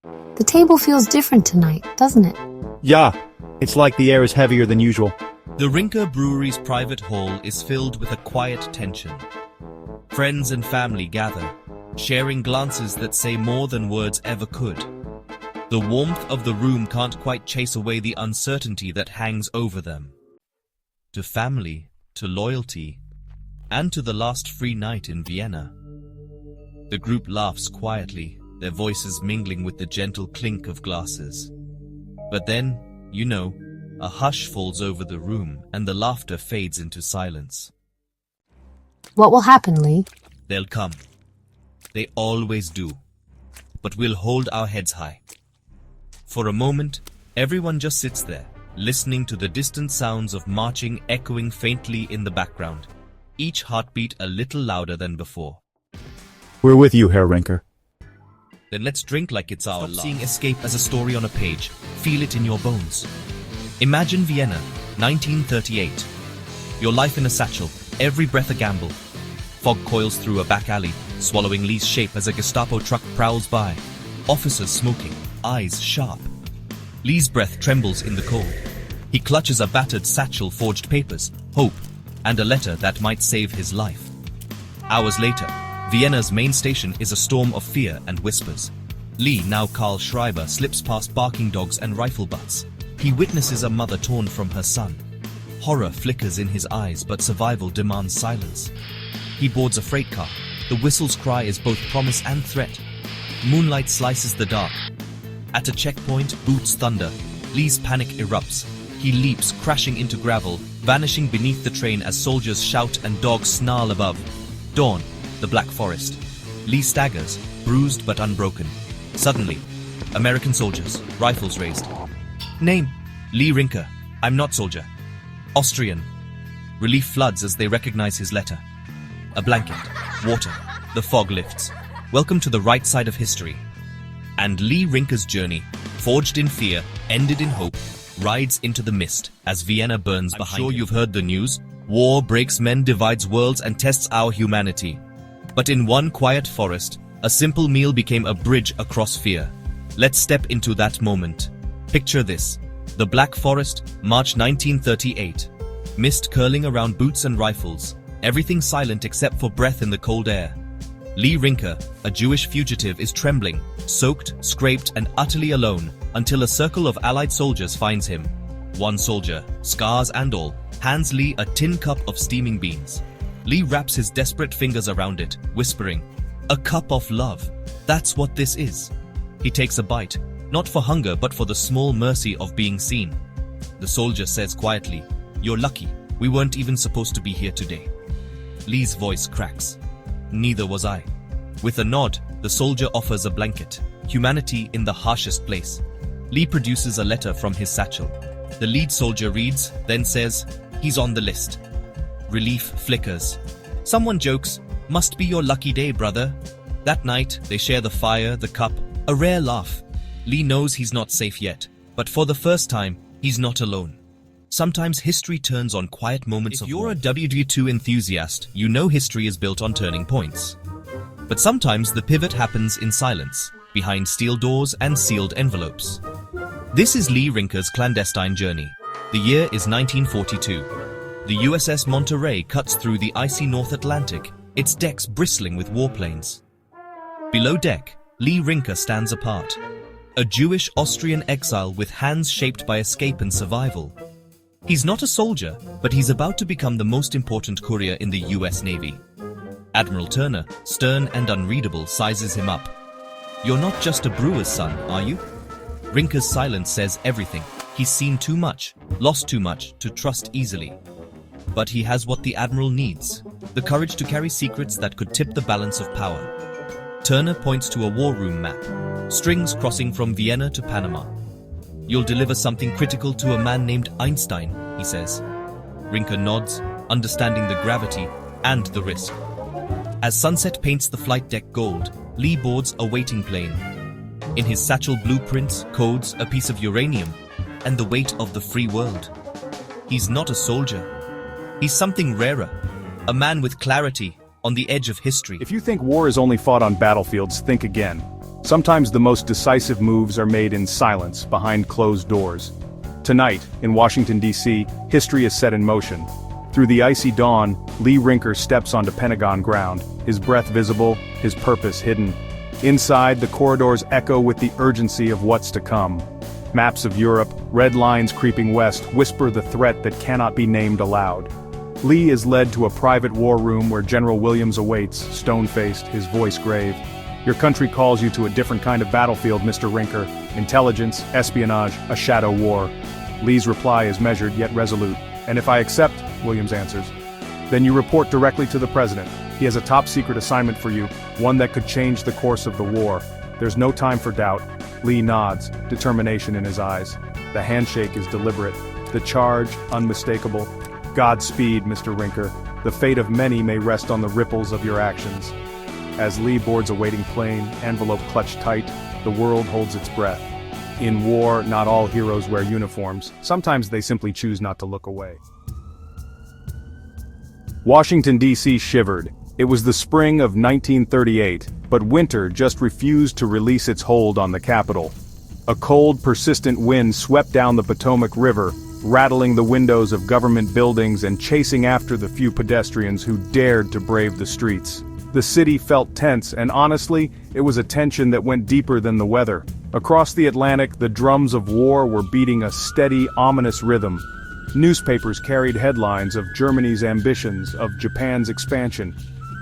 The table feels different tonight, doesn't it? Yeah, it's like the air is heavier than usual. The Rinker brewery's private hall is filled with a quiet tension. Friends and family gather, sharing glances that say more than words ever could. The warmth of the room can't quite chase away the uncertainty that hangs over them. To family, to loyalty, and to the last free night in Vienna. The group laughs quietly, their voices mingling with the gentle clink of glasses. But then, a hush falls over the room and the laughter fades into silence. What will happen, Lee? They'll come. They always do. But we'll hold our heads high. For a moment, everyone just sits there, listening to the distant sounds of marching echoing faintly in the background, each heartbeat a little louder than before. We're with you, Herr Rinker. Then let's drink like it's our last. Stop seeing escape as a story on a page. Feel it in your bones. Imagine Vienna, 1938. Your life in a satchel, every breath a gamble. Fog coils through a back alley, swallowing Lee's shape as a Gestapo truck prowls by. Officers smoking, eyes sharp. Lee's breath trembles in the cold. He clutches a battered satchel, forged papers, hope, and a letter that might save his life. Hours later, Vienna's main station is a storm of fear and whispers. Lee, now Karl Schreiber, slips past barking dogs and rifle butts. He witnesses a mother torn from her son. Horror flickers in his eyes, but survival demands silence. He boards a freight car. The whistle's cry is both promise and threat. Moonlight slices the dark. At a checkpoint, boots thunder. Lee's panic erupts. He leaps, crashing into gravel, vanishing beneath the train as soldiers shout and dogs snarl above. Dawn, the Black Forest. Lee staggers, bruised but unbroken. Suddenly, American soldiers, rifles raised. Name, Lee Rinker. I'm not soldier. Austrian. Relief floods as they recognize his letter. A blanket, water, the fog lifts. Welcome to the right side of history. And Lee Rinker's journey, forged in fear, ended in hope, rides into the mist as Vienna burns behind him. I'm sure you've heard the news. War breaks men, divides worlds, and tests our humanity. But in one quiet forest, a simple meal became a bridge across fear. Let's step into that moment. Picture this. The Black Forest, March 1938. Mist curling around boots and rifles. Everything silent except for breath in the cold air. Lee Rinker, a Jewish fugitive, is trembling, soaked, scraped, and utterly alone until a circle of Allied soldiers finds him. One soldier, scars and all, hands Lee a tin cup of steaming beans. Lee wraps his desperate fingers around it, whispering, "A cup of love. That's what this is." He takes a bite, not for hunger but for the small mercy of being seen. The soldier says quietly, "You're lucky. We weren't even supposed to be here today." Lee's voice cracks. "Neither was I." With a nod, the soldier offers a blanket. Humanity in the harshest place. Lee produces a letter from his satchel. The lead soldier reads, then says, "He's on the list." Relief flickers. Someone jokes, "Must be your lucky day, brother." That night, they share the fire, the cup, a rare laugh. Lee knows he's not safe yet, but for the first time, he's not alone. Sometimes history turns on quiet moments of war. If you're a WW2 enthusiast, you know history is built on turning points. But sometimes the pivot happens in silence, behind steel doors and sealed envelopes. This is Lee Rinker's clandestine journey. The year is 1942. The USS Monterey cuts through the icy North Atlantic, its decks bristling with warplanes. Below deck, Lee Rinker stands apart. A Jewish Austrian exile with hands shaped by escape and survival. He's not a soldier, but he's about to become the most important courier in the US Navy. Admiral Turner, stern and unreadable, sizes him up. "You're not just a brewer's son, are you?" Rinker's silence says everything. He's seen too much, lost too much, to trust easily. But he has what the Admiral needs, the courage to carry secrets that could tip the balance of power. Turner points to a war room map, strings crossing from Vienna to Panama. "You'll deliver something critical to a man named Einstein," he says. Rinker nods, understanding the gravity and the risk. As sunset paints the flight deck gold, Lee boards a waiting plane. In his satchel, blueprints, codes, a piece of uranium, and the weight of the free world. He's not a soldier. He's something rarer, a man with clarity, on the edge of history. If you think war is only fought on battlefields, think again. Sometimes the most decisive moves are made in silence, behind closed doors. Tonight, in Washington, D.C., history is set in motion. Through the icy dawn, Lee Rinker steps onto Pentagon ground, his breath visible, his purpose hidden. Inside, the corridors echo with the urgency of what's to come. Maps of Europe, red lines creeping west, whisper the threat that cannot be named aloud. Lee is led to a private war room where General Williams awaits, stone-faced, his voice grave. Your country calls you to a different kind of battlefield, Mr. Rinker. Intelligence, espionage, a shadow war. Lee's reply is measured yet resolute. And if I accept, Williams answers, then you report directly to the president. He has a top-secret assignment for you, one that could change the course of the war. There's no time for doubt. Lee nods, determination in his eyes. The handshake is deliberate, the charge unmistakable. Godspeed, Mr. Rinker. The fate of many may rest on the ripples of your actions. As Lee boards a waiting plane, envelope clutched tight, the world holds its breath. In war, not all heroes wear uniforms. Sometimes they simply choose not to look away. Washington, D.C. shivered. It was the spring of 1938, but winter just refused to release its hold on the capital. A cold, persistent wind swept down the Potomac River, rattling the windows of government buildings and chasing after the few pedestrians who dared to brave the streets. The city felt tense, and honestly, it was a tension that went deeper than the weather. Across the Atlantic, the drums of war were beating a steady, ominous rhythm. Newspapers carried headlines of Germany's ambitions, of Japan's expansion.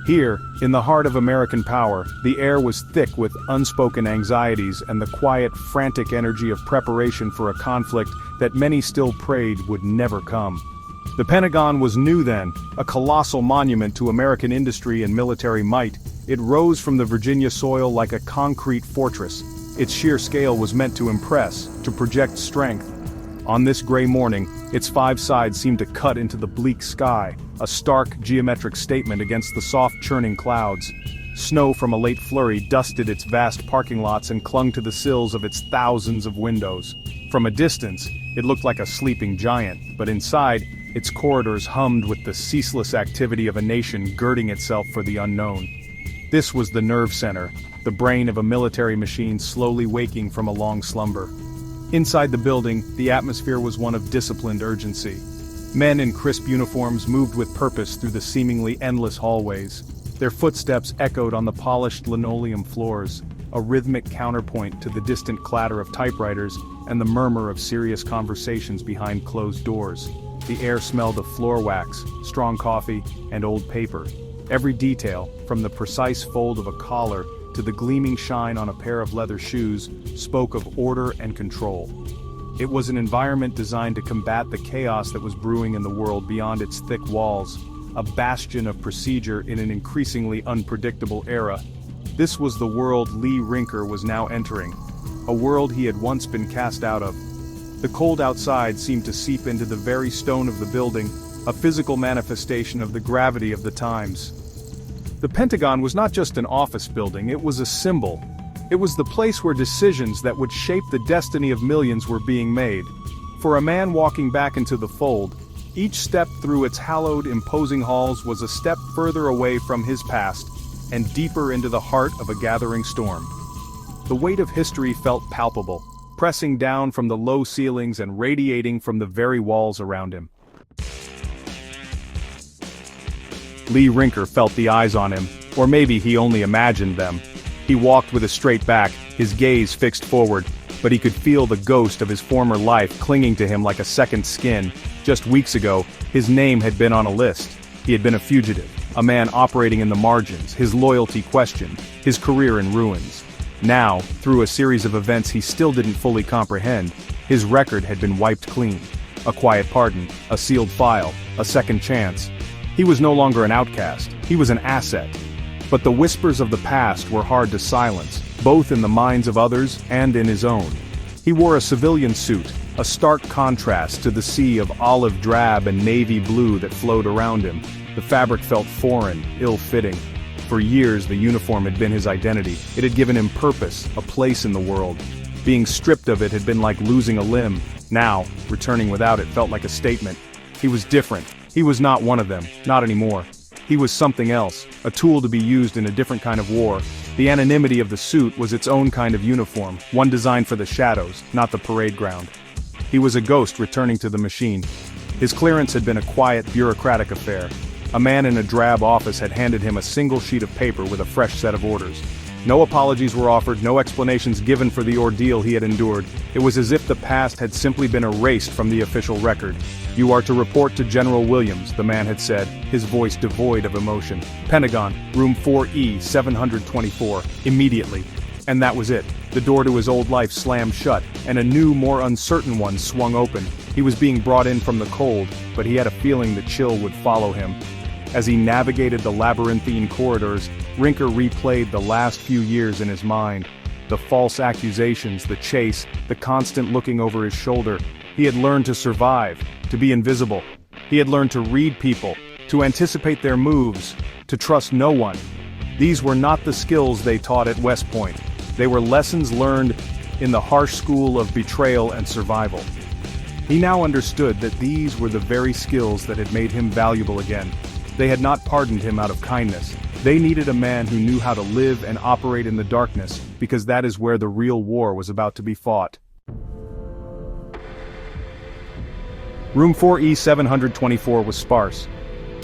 Here, in the heart of American power, the air was thick with unspoken anxieties and the quiet, frantic energy of preparation for a conflict that many still prayed would never come. The Pentagon was new then, a colossal monument to American industry and military might. It rose from the Virginia soil like a concrete fortress. Its sheer scale was meant to impress, to project strength. On this gray morning, its five sides seemed to cut into the bleak sky, a stark geometric statement against the soft churning clouds. Snow from a late flurry dusted its vast parking lots and clung to the sills of its thousands of windows. From a distance, it looked like a sleeping giant, but inside, its corridors hummed with the ceaseless activity of a nation girding itself for the unknown. This was the nerve center, the brain of a military machine slowly waking from a long slumber. Inside the building, the atmosphere was one of disciplined urgency. Men in crisp uniforms moved with purpose through the seemingly endless hallways. Their footsteps echoed on the polished linoleum floors, a rhythmic counterpoint to the distant clatter of typewriters and the murmur of serious conversations behind closed doors. The air smelled of floor wax, strong coffee, and old paper. Every detail, from the precise fold of a collar to the gleaming shine on a pair of leather shoes, spoke of order and control. It was an environment designed to combat the chaos that was brewing in the world beyond its thick walls, a bastion of procedure in an increasingly unpredictable era. This was the world Lee Rinker was now entering, a world he had once been cast out of. The cold outside seemed to seep into the very stone of the building, a physical manifestation of the gravity of the times. The Pentagon was not just an office building, it was a symbol. It was the place where decisions that would shape the destiny of millions were being made. For a man walking back into the fold, each step through its hallowed, imposing halls was a step further away from his past, and deeper into the heart of a gathering storm. The weight of history felt palpable, pressing down from the low ceilings and radiating from the very walls around him. Lee Rinker felt the eyes on him, or maybe he only imagined them. He walked with a straight back, his gaze fixed forward, but he could feel the ghost of his former life clinging to him like a second skin. Just weeks ago, his name had been on a list. He had been a fugitive, a man operating in the margins, his loyalty questioned, his career in ruins. Now, through a series of events he still didn't fully comprehend, his record had been wiped clean. A quiet pardon, a sealed file, a second chance. He was no longer an outcast, he was an asset. But the whispers of the past were hard to silence, both in the minds of others and in his own. He wore a civilian suit, a stark contrast to the sea of olive drab and navy blue that flowed around him. The fabric felt foreign, ill-fitting. For years the uniform had been his identity. It had given him purpose, a place in the world. Being stripped of it had been like losing a limb. Now, returning without it felt like a statement. He was different. He was not one of them, not anymore. He was something else, a tool to be used in a different kind of war. The anonymity of the suit was its own kind of uniform, one designed for the shadows, not the parade ground. He was a ghost returning to the machine. His clearance had been a quiet, bureaucratic affair. A man in a drab office had handed him a single sheet of paper with a fresh set of orders. No apologies were offered, no explanations given for the ordeal he had endured. It was as if the past had simply been erased from the official record. "You are to report to General Williams," the man had said, his voice devoid of emotion. "Pentagon, room 4E, 724, immediately." And that was it. The door to his old life slammed shut, and a new, more uncertain one swung open. He was being brought in from the cold, but he had a feeling the chill would follow him. As he navigated the labyrinthine corridors, Rinker replayed the last few years in his mind. The false accusations, the chase, the constant looking over his shoulder. He had learned to survive, to be invisible. He had learned to read people, to anticipate their moves, to trust no one. These were not the skills they taught at West Point. They were lessons learned in the harsh school of betrayal and survival. He now understood that these were the very skills that had made him valuable again. They had not pardoned him out of kindness. They needed a man who knew how to live and operate in the darkness, because that is where the real war was about to be fought. Room 4E 724 was sparse.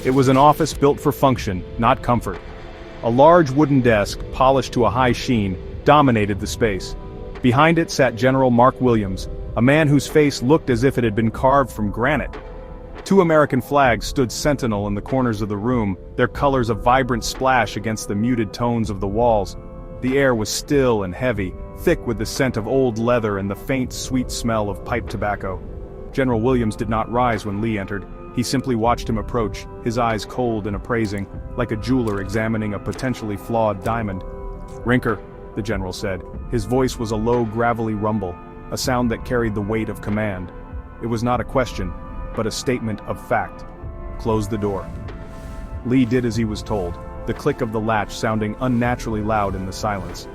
It was an office built for function, not comfort. A large wooden desk, polished to a high sheen, dominated the space. Behind it sat General Mark Williams, a man whose face looked as if it had been carved from granite. Two American flags stood sentinel in the corners of the room, their colors a vibrant splash against the muted tones of the walls. The air was still and heavy, thick with the scent of old leather and the faint, sweet smell of pipe tobacco. General Williams did not rise when Lee entered. He simply watched him approach, his eyes cold and appraising, like a jeweler examining a potentially flawed diamond. "Rinker," the general said. His voice was a low, gravelly rumble, a sound that carried the weight of command. It was not a question, but a statement of fact. "Close the door." Lee did as he was told, the click of the latch sounding unnaturally loud in the silence.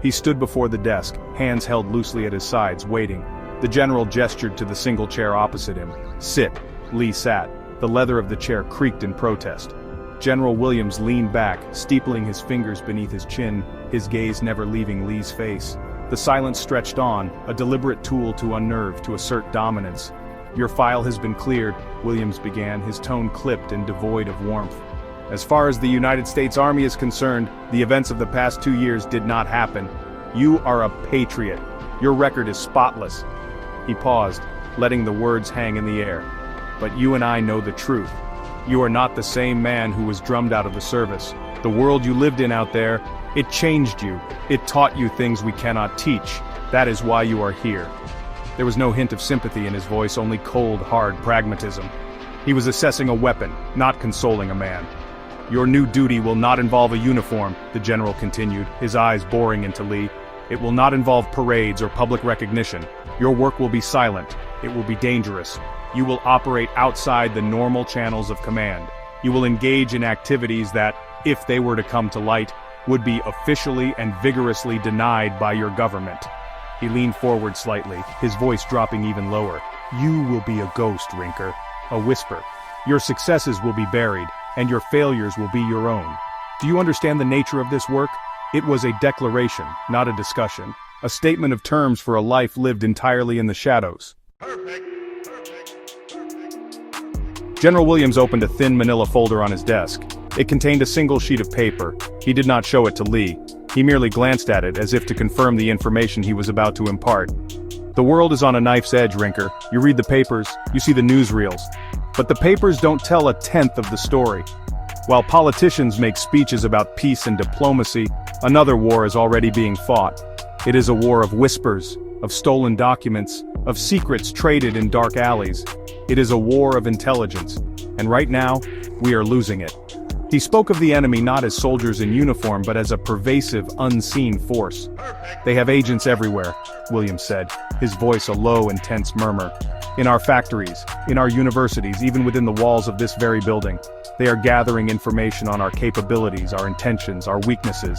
He stood before the desk, hands held loosely at his sides, waiting. The general gestured to the single chair opposite him. "Sit." Lee sat. The leather of the chair creaked in protest. General Williams leaned back, steepling his fingers beneath his chin, his gaze never leaving Lee's face. The silence stretched on, a deliberate tool to unnerve, to assert dominance. "Your file has been cleared," Williams began, his tone clipped and devoid of warmth. "As far as the United States Army is concerned, the events of the past 2 years did not happen. You are a patriot. Your record is spotless." He paused, letting the words hang in the air. "But you and I know the truth. You are not the same man who was drummed out of the service. The world you lived in out there, it changed you. It taught you things we cannot teach. That is why you are here." There was no hint of sympathy in his voice, only cold, hard pragmatism. He was assessing a weapon, not consoling a man. "Your new duty will not involve a uniform," the general continued, his eyes boring into Lee. "It will not involve parades or public recognition. Your work will be silent. It will be dangerous. You will operate outside the normal channels of command. You will engage in activities that, if they were to come to light, would be officially and vigorously denied by your government." He leaned forward slightly, his voice dropping even lower. "You will be a ghost, Rinker." A whisper. "Your successes will be buried, and your failures will be your own. Do you understand the nature of this work?" It was a declaration, not a discussion. A statement of terms for a life lived entirely in the shadows. General Williams opened a thin manila folder on his desk. It contained a single sheet of paper. He did not show it to Lee. He merely glanced at it as if to confirm the information he was about to impart. "The world is on a knife's edge, Rinker. You read the papers, you see the newsreels. But the papers don't tell a tenth of the story. While politicians make speeches about peace and diplomacy, another war is already being fought. It is a war of whispers, of stolen documents, of secrets traded in dark alleys. It is a war of intelligence, and right now, we are losing it." He spoke of the enemy not as soldiers in uniform but as a pervasive, unseen force. "They have agents everywhere," Williams said, his voice a low, intense murmur. "In our factories, in our universities, even within the walls of this very building. They are gathering information on our capabilities, our intentions, our weaknesses.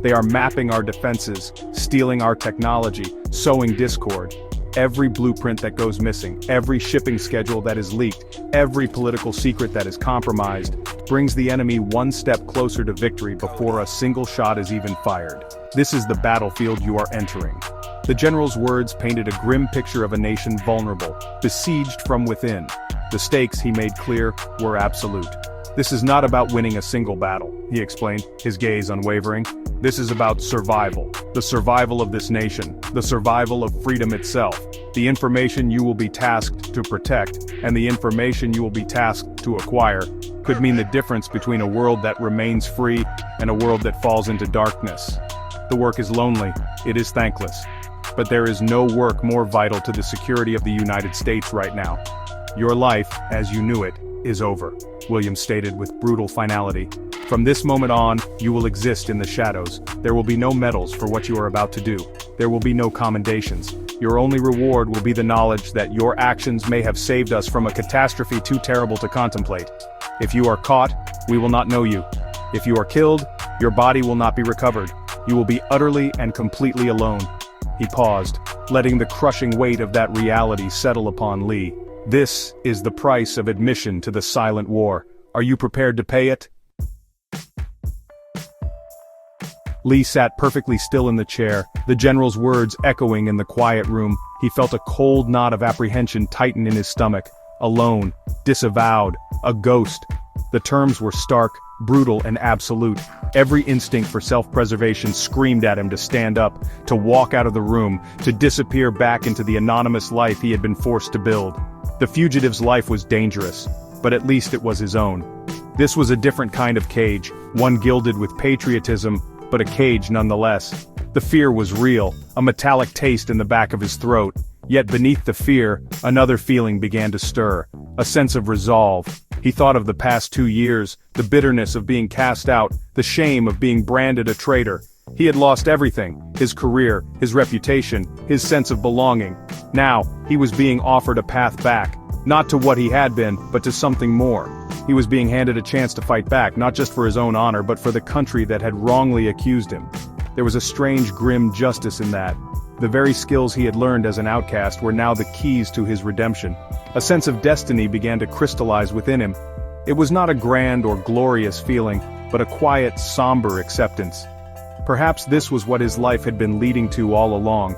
They are mapping our defenses, stealing our technology, sowing discord. Every blueprint that goes missing, every shipping schedule that is leaked, every political secret that is compromised, brings the enemy one step closer to victory before a single shot is even fired. This is the battlefield you are entering. The general's words painted a grim picture of a nation vulnerable, besieged from within. The stakes, he made clear, were absolute. This is not about winning a single battle, he explained, his gaze unwavering. This is about survival. The survival of this nation. The survival of freedom itself. The information you will be tasked to protect, and the information you will be tasked to acquire, could mean the difference between a world that remains free and a world that falls into darkness. The work is lonely. It is thankless. But there is no work more vital to the security of the United States right now. Your life, as you knew it, is over, Williams stated with brutal finality. From this moment on, you will exist in the shadows. There will be no medals for what you are about to do. There will be no commendations. Your only reward will be the knowledge that your actions may have saved us from a catastrophe too terrible to contemplate. If you are caught, we will not know you. If you are killed, your body will not be recovered. You will be utterly and completely alone. He paused, letting the crushing weight of that reality settle upon Lee. This is the price of admission to the silent war. Are you prepared to pay it? Lee sat perfectly still in the chair, the general's words echoing in the quiet room. He felt a cold knot of apprehension tighten in his stomach. Alone, disavowed, a ghost. The terms were stark, brutal, and absolute. Every instinct for self-preservation screamed at him to stand up, to walk out of the room, to disappear back into the anonymous life he had been forced to build. The fugitive's life was dangerous, but at least it was his own. This was a different kind of cage, one gilded with patriotism, but a cage nonetheless. The fear was real, a metallic taste in the back of his throat. Yet beneath the fear, another feeling began to stir, a sense of resolve. He thought of the past 2 years, the bitterness of being cast out, the shame of being branded a traitor. He had lost everything, his career, his reputation, his sense of belonging. Now, he was being offered a path back, not to what he had been, but to something more. He was being handed a chance to fight back, not just for his own honor, but for the country that had wrongly accused him. There was a strange, grim justice in that. The very skills he had learned as an outcast were now the keys to his redemption. A sense of destiny began to crystallize within him. It was not a grand or glorious feeling, but a quiet, somber acceptance. Perhaps this was what his life had been leading to all along.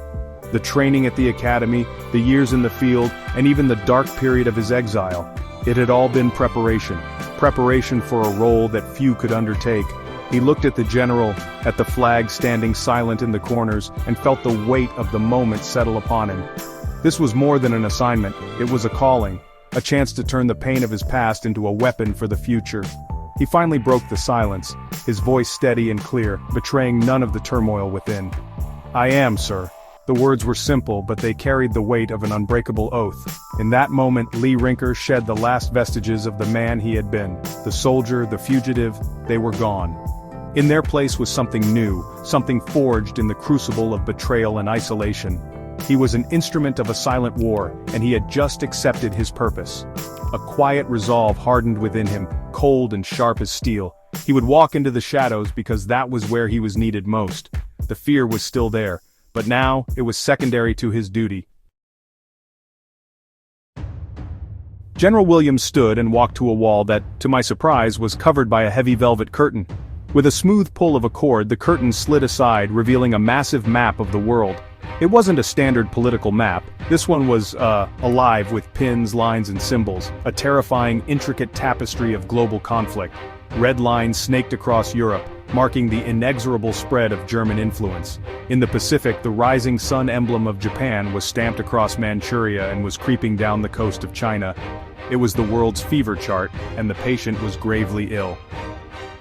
The training at the academy, the years in the field, and even the dark period of his exile. It had all been preparation. Preparation for a role that few could undertake. He looked at the general, at the flag standing silent in the corners, and felt the weight of the moment settle upon him. This was more than an assignment, it was a calling, a chance to turn the pain of his past into a weapon for the future. He finally broke the silence, his voice steady and clear, betraying none of the turmoil within. "I am, sir." The words were simple, but they carried the weight of an unbreakable oath. In that moment, Lee Rinker shed the last vestiges of the man he had been. The soldier, the fugitive, they were gone. In their place was something new, something forged in the crucible of betrayal and isolation. He was an instrument of a silent war, and he had just accepted his purpose. A quiet resolve hardened within him, cold and sharp as steel. He would walk into the shadows because that was where he was needed most. The fear was still there, but now it was secondary to his duty. General Williams stood and walked to a wall that, to my surprise, was covered by a heavy velvet curtain. With a smooth pull of a cord, the curtain slid aside, revealing a massive map of the world. It wasn't a standard political map. This one was, alive with pins, lines, and symbols, a terrifying, intricate tapestry of global conflict. Red lines snaked across Europe, marking the inexorable spread of German influence. In the Pacific, the rising sun emblem of Japan was stamped across Manchuria and was creeping down the coast of China. It was the world's fever chart, and the patient was gravely ill.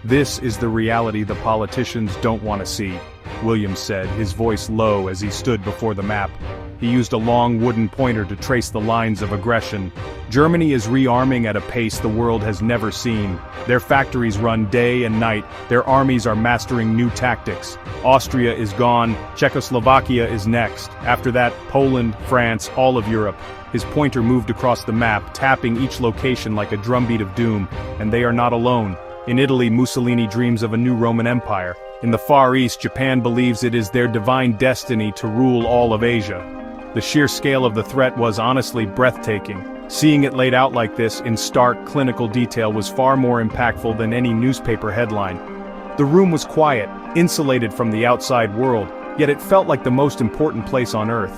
"This is the reality the politicians don't want to see," Williams said, his voice low as he stood before the map. He used a long wooden pointer to trace the lines of aggression. "Germany is rearming at a pace the world has never seen. Their factories run day and night, their armies are mastering new tactics. Austria is gone, Czechoslovakia is next. After that, Poland, France, all of Europe." His pointer moved across the map, tapping each location like a drumbeat of doom, and they are not alone. In Italy, Mussolini dreams of a new Roman Empire. In the Far East, Japan believes it is their divine destiny to rule all of Asia. The sheer scale of the threat was honestly breathtaking. Seeing it laid out like this in stark, clinical detail was far more impactful than any newspaper headline. The room was quiet, insulated from the outside world, yet it felt like the most important place on Earth.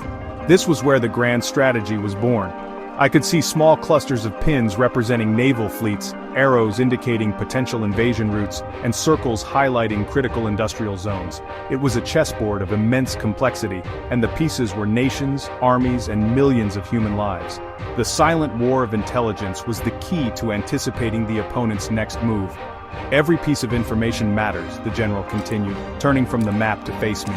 This was where the grand strategy was born. I could see small clusters of pins representing naval fleets, arrows indicating potential invasion routes, and circles highlighting critical industrial zones. It was a chessboard of immense complexity, and the pieces were nations, armies, and millions of human lives. The silent war of intelligence was the key to anticipating the opponent's next move. Every piece of information matters, the general continued, turning from the map to face me.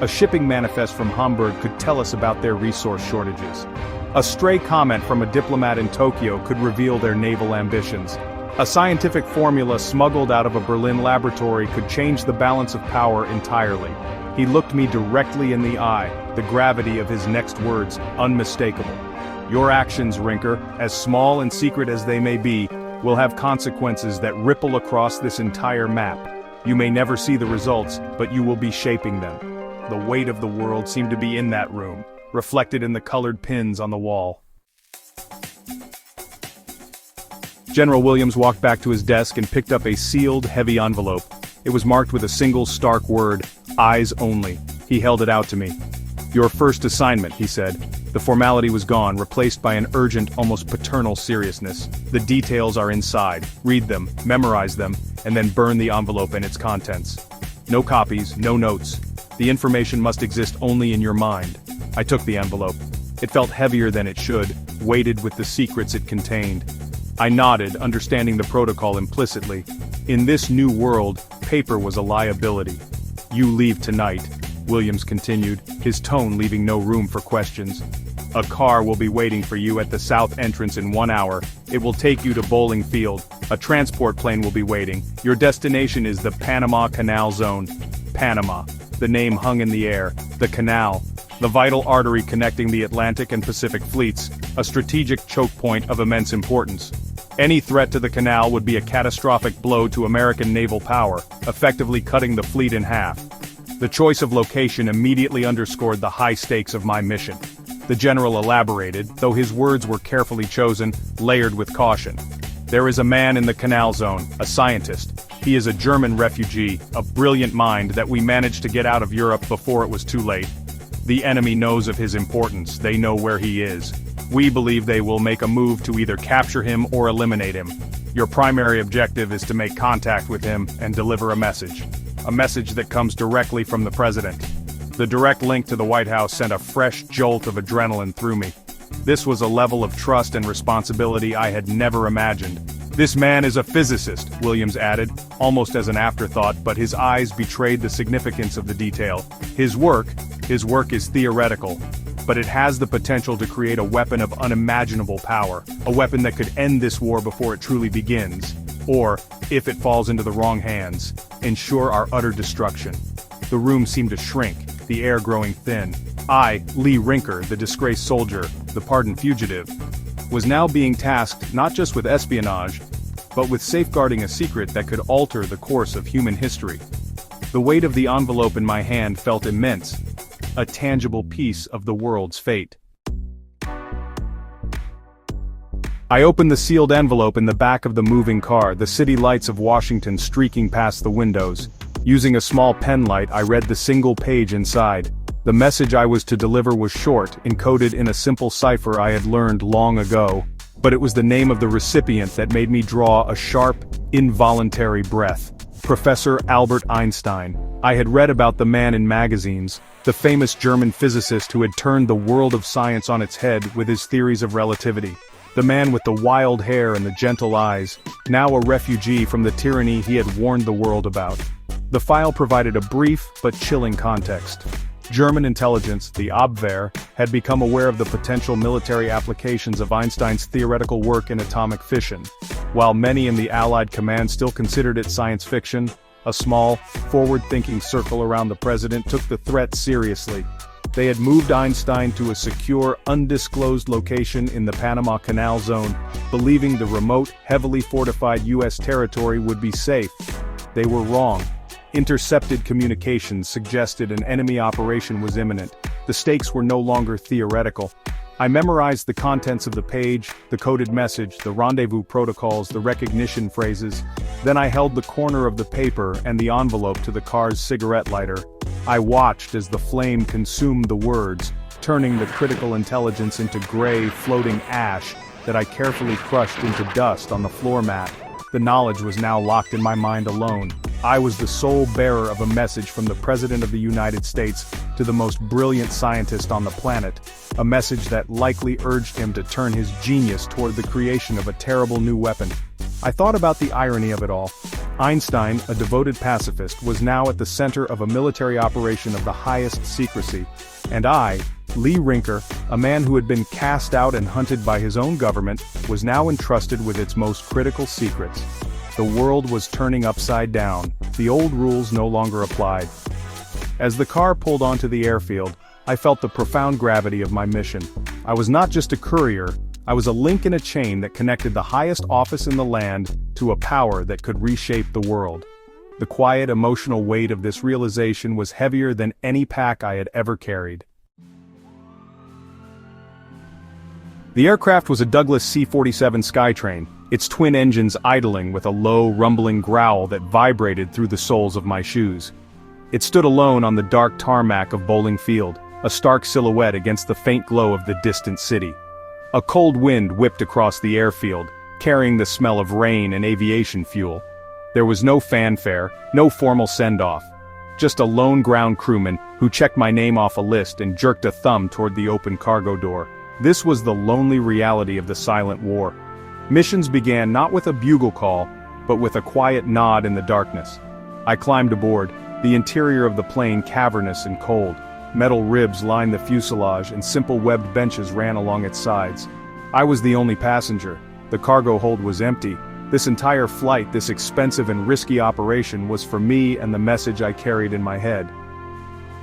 A shipping manifest from Hamburg could tell us about their resource shortages. A stray comment from a diplomat in Tokyo could reveal their naval ambitions. A scientific formula smuggled out of a Berlin laboratory could change the balance of power entirely. He looked me directly in the eye, the gravity of his next words unmistakable. Your actions, Rinker, as small and secret as they may be, will have consequences that ripple across this entire map. You may never see the results, but you will be shaping them. The weight of the world seemed to be in that room, reflected in the colored pins on the wall. General Williams walked back to his desk and picked up a sealed, heavy envelope. It was marked with a single stark word, eyes only. He held it out to me. Your first assignment, he said. The formality was gone, replaced by an urgent, almost paternal seriousness. The details are inside. Read them, memorize them, and then burn the envelope and its contents. No copies, no notes. The information must exist only in your mind. I took the envelope. It felt heavier than it should, weighted with the secrets it contained. I nodded, understanding the protocol implicitly. In this new world, paper was a liability. You leave tonight, Williams continued, his tone leaving no room for questions. A car will be waiting for you at the south entrance in 1 hour. It will take you to Bowling Field. A transport plane will be waiting. Your destination is the Panama Canal Zone. Panama. The name hung in the air. The canal. The vital artery connecting the Atlantic and Pacific fleets. A strategic choke point of immense importance. Any threat to the canal would be a catastrophic blow to American naval power, effectively cutting the fleet in half. The choice of location immediately underscored the high stakes of my mission. The general elaborated, though his words were carefully chosen, layered with caution. There is a man in the canal zone, a scientist. He is a German refugee, a brilliant mind that we managed to get out of Europe before it was too late. The enemy knows of his importance, they know where he is. We believe they will make a move to either capture him or eliminate him. Your primary objective is to make contact with him and deliver a message. A message that comes directly from the president. The direct link to the White House sent a fresh jolt of adrenaline through me. This was a level of trust and responsibility I had never imagined. This man is a physicist, Williams added, almost as an afterthought, but his eyes betrayed the significance of the detail. His work is theoretical, but it has the potential to create a weapon of unimaginable power, a weapon that could end this war before it truly begins, or, if it falls into the wrong hands, ensure our utter destruction. The room seemed to shrink, the air growing thin. I, Lee Rinker, the disgraced soldier, the pardoned fugitive, was now being tasked not just with espionage, but with safeguarding a secret that could alter the course of human history. The weight of the envelope in my hand felt immense, a tangible piece of the world's fate. I opened the sealed envelope in the back of the moving car, the city lights of Washington streaking past the windows. Using a small pen light, I read the single page inside. The message I was to deliver was short, encoded in a simple cipher I had learned long ago, but it was the name of the recipient that made me draw a sharp, involuntary breath. Professor Albert Einstein. I had read about the man in magazines, the famous German physicist who had turned the world of science on its head with his theories of relativity. The man with the wild hair and the gentle eyes, now a refugee from the tyranny he had warned the world about. The file provided a brief but chilling context. German intelligence, the Abwehr, had become aware of the potential military applications of Einstein's theoretical work in atomic fission. While many in the Allied command still considered it science fiction, a small, forward-thinking circle around the president took the threat seriously. They had moved Einstein to a secure, undisclosed location in the Panama Canal Zone, believing the remote, heavily fortified U.S. territory would be safe. They were wrong. Intercepted communications suggested an enemy operation was imminent. The stakes were no longer theoretical. I memorized the contents of the page, the coded message, the rendezvous protocols, the recognition phrases. Then I held the corner of the paper and the envelope to the car's cigarette lighter. I watched as the flame consumed the words, turning the critical intelligence into gray, floating ash that I carefully crushed into dust on the floor mat. The knowledge was now locked in my mind alone. I was the sole bearer of a message from the President of the United States to the most brilliant scientist on the planet, a message that likely urged him to turn his genius toward the creation of a terrible new weapon. I thought about the irony of it all. Einstein, a devoted pacifist, was now at the center of a military operation of the highest secrecy, and I, Rinker, a man who had been cast out and hunted by his own government, was now entrusted with its most critical secrets. The world was turning upside down. The old rules no longer applied. As the car pulled onto the airfield, I felt the profound gravity of my mission. I was not just a courier, I was a link in a chain that connected the highest office in the land to a power that could reshape the world. The quiet, emotional weight of this realization was heavier than any pack I had ever carried. The aircraft was a Douglas C-47 Skytrain, its twin engines idling with a low, rumbling growl that vibrated through the soles of my shoes. It stood alone on the dark tarmac of Bowling Field, a stark silhouette against the faint glow of the distant city. A cold wind whipped across the airfield, carrying the smell of rain and aviation fuel. There was no fanfare, no formal send-off. Just a lone ground crewman who checked my name off a list and jerked a thumb toward the open cargo door. This was the lonely reality of the silent war. Missions began not with a bugle call, but with a quiet nod in the darkness. I climbed aboard, the interior of the plane cavernous and cold. Metal ribs lined the fuselage and simple webbed benches ran along its sides. I was the only passenger. The cargo hold was empty. This entire flight, this expensive and risky operation, was for me and the message I carried in my head.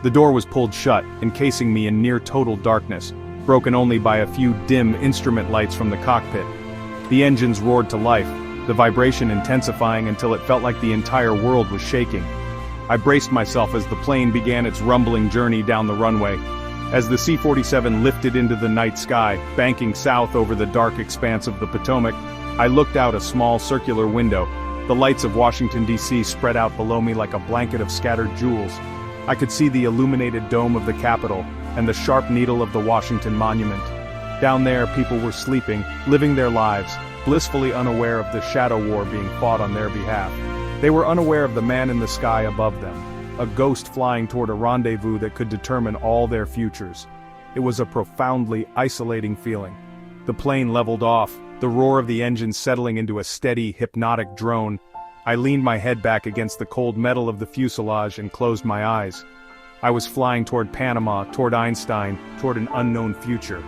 The door was pulled shut, encasing me in near total darkness, broken only by a few dim instrument lights from the cockpit. The engines roared to life, the vibration intensifying until it felt like the entire world was shaking. I braced myself as the plane began its rumbling journey down the runway. As the C-47 lifted into the night sky, banking south over the dark expanse of the Potomac, I looked out a small circular window. The lights of Washington, D.C. spread out below me like a blanket of scattered jewels. I could see the illuminated dome of the Capitol and the sharp needle of the Washington Monument. Down there, people were sleeping, living their lives, blissfully unaware of the shadow war being fought on their behalf. They were unaware of the man in the sky above them, a ghost flying toward a rendezvous that could determine all their futures. It was a profoundly isolating feeling. The plane leveled off, the roar of the engine settling into a steady, hypnotic drone. I leaned my head back against the cold metal of the fuselage and closed my eyes. I was flying toward Panama, toward Einstein, toward an unknown future.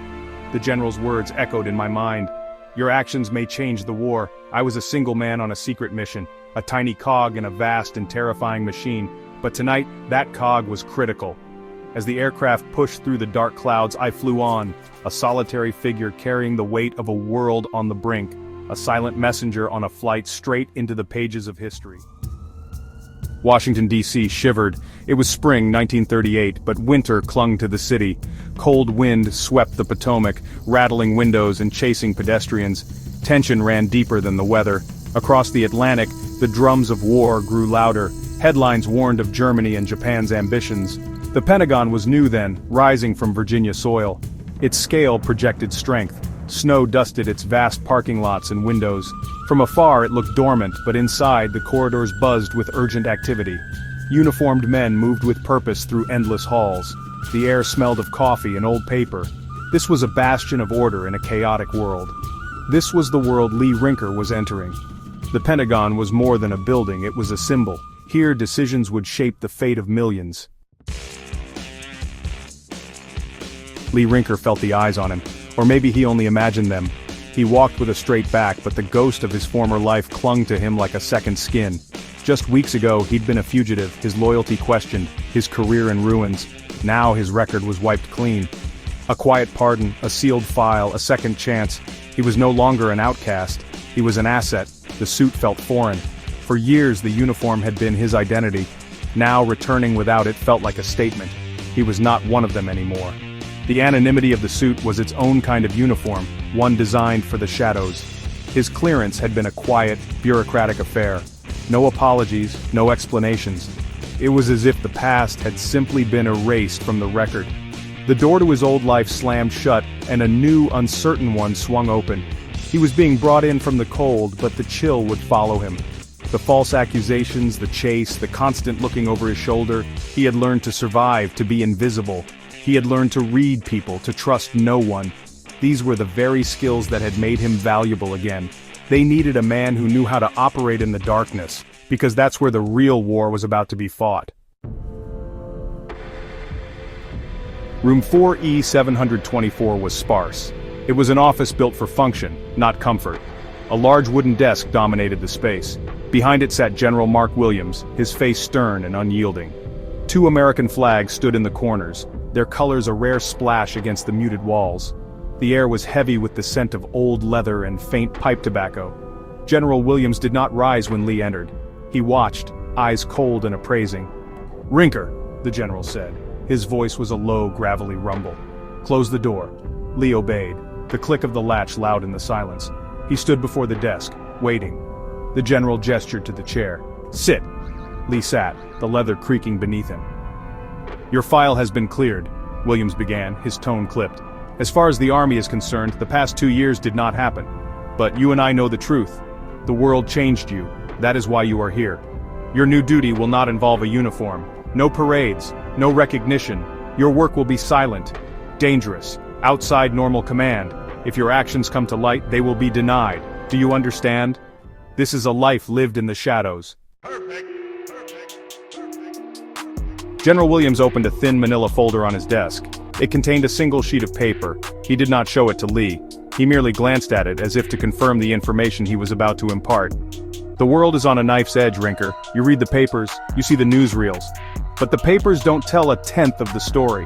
The general's words echoed in my mind. Your actions may change the war. I was a single man on a secret mission, a tiny cog in a vast and terrifying machine, but tonight, that cog was critical. As the aircraft pushed through the dark clouds, I flew on, a solitary figure carrying the weight of a world on the brink, a silent messenger on a flight straight into the pages of history. Washington, D.C. shivered. It was spring 1938, but winter clung to the city. Cold wind swept the Potomac, rattling windows and chasing pedestrians. Tension ran deeper than the weather. Across the Atlantic, the drums of war grew louder. Headlines warned of Germany and Japan's ambitions. The Pentagon was new then, rising from Virginia soil. Its scale projected strength. Snow dusted its vast parking lots and windows. From afar it looked dormant, but inside the corridors buzzed with urgent activity. Uniformed men moved with purpose through endless halls. The air smelled of coffee and old paper. This was a bastion of order in a chaotic world. This was the world Rinker was entering. The Pentagon was more than a building, it was a symbol. Here decisions would shape the fate of millions. Rinker felt the eyes on him. Or maybe he only imagined them. He walked with a straight back, but the ghost of his former life clung to him like a second skin. Just weeks ago, he'd been a fugitive, his loyalty questioned, his career in ruins. Now his record was wiped clean. A quiet pardon, a sealed file, a second chance. He was no longer an outcast. He was an asset. The suit felt foreign. For years, the uniform had been his identity. Now, returning without it felt like a statement. He was not one of them anymore. The anonymity of the suit was its own kind of uniform, one designed for the shadows. His clearance had been a quiet, bureaucratic affair. No apologies, no explanations. It was as if the past had simply been erased from the record. The door to his old life slammed shut, and a new, uncertain one swung open. He was being brought in from the cold, but the chill would follow him. The false accusations, the chase, the constant looking over his shoulder. He had learned to survive, to be invisible. He had learned to read people, to trust no one. These were the very skills that had made him valuable again. They needed a man who knew how to operate in the darkness, because that's where the real war was about to be fought. Room 4E724 was sparse. It was an office built for function, not comfort. A large wooden desk dominated the space. Behind it sat General Mark Williams, his face stern and unyielding. Two American flags stood in the corners, their colors a rare splash against the muted walls. The air was heavy with the scent of old leather and faint pipe tobacco. General Williams did not rise when Lee entered. He watched, eyes cold and appraising. "Rinker," the general said. His voice was a low, gravelly rumble. "Close the door." Lee obeyed, the click of the latch loud in the silence. He stood before the desk, waiting. The general gestured to the chair. "Sit." Lee sat, the leather creaking beneath him. "Your file has been cleared," Williams began, his tone clipped. "As far as the army is concerned, the past 2 years did not happen. But you and I know the truth. The world changed you. That is why you are here. Your new duty will not involve a uniform. No parades, no recognition. Your work will be silent, dangerous, outside normal command. If your actions come to light, they will be denied. Do you understand? This is a life lived in the shadows." General Williams opened a thin manila folder on his desk. It contained a single sheet of paper. He did not show it to Lee. He merely glanced at it as if to confirm the information he was about to impart. "The world is on a knife's edge, Rinker. You read the papers, you see the newsreels. But the papers don't tell a tenth of the story.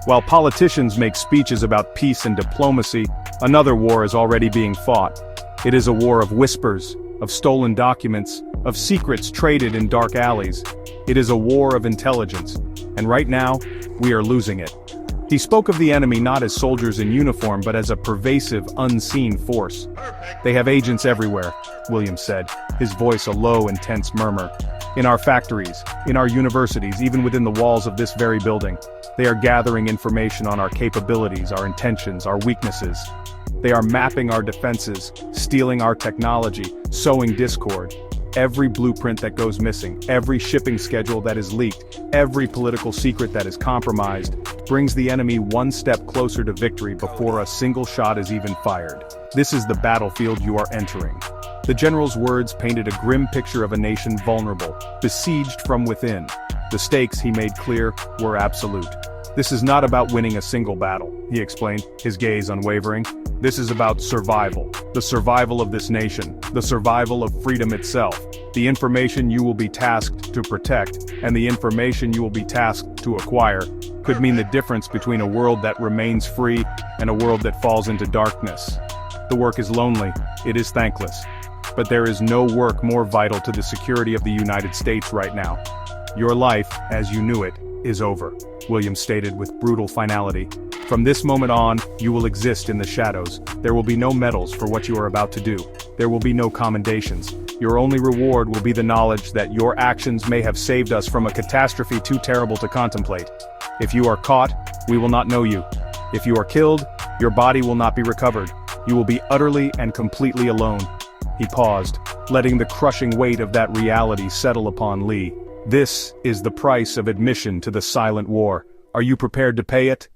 While politicians make speeches about peace and diplomacy, another war is already being fought. It is a war of whispers, of stolen documents, of secrets traded in dark alleys. It is a war of intelligence. And right now, we are losing it." He spoke of the enemy not as soldiers in uniform but as a pervasive, unseen force. "They have agents everywhere," Williams said, his voice a low, intense murmur. "In our factories, in our universities, even within the walls of this very building. They are gathering information on our capabilities, our intentions, our weaknesses. They are mapping our defenses, stealing our technology, sowing discord. Every blueprint that goes missing, every shipping schedule that is leaked, every political secret that is compromised, brings the enemy one step closer to victory before a single shot is even fired. This is the battlefield you are entering." The general's words painted a grim picture of a nation vulnerable, besieged from within. The stakes, he made clear, were absolute. "This is not about winning a single battle," he explained, his gaze unwavering. "This is about survival. The survival of this nation. The survival of freedom itself. The information you will be tasked to protect, and the information you will be tasked to acquire, could mean the difference between a world that remains free and a world that falls into darkness. The work is lonely. It is thankless. But there is no work more vital to the security of the United States right now. Your life, as you knew it, is over," Williams stated with brutal finality. "From this moment on, you will exist in the shadows. There will be no medals for what you are about to do. There will be no commendations. Your only reward will be the knowledge that your actions may have saved us from a catastrophe too terrible to contemplate. If you are caught, we will not know you. If you are killed, your body will not be recovered. You will be utterly and completely alone." He paused, letting the crushing weight of that reality settle upon Lee. "This is the price of admission to the silent war. Are you prepared to pay it?"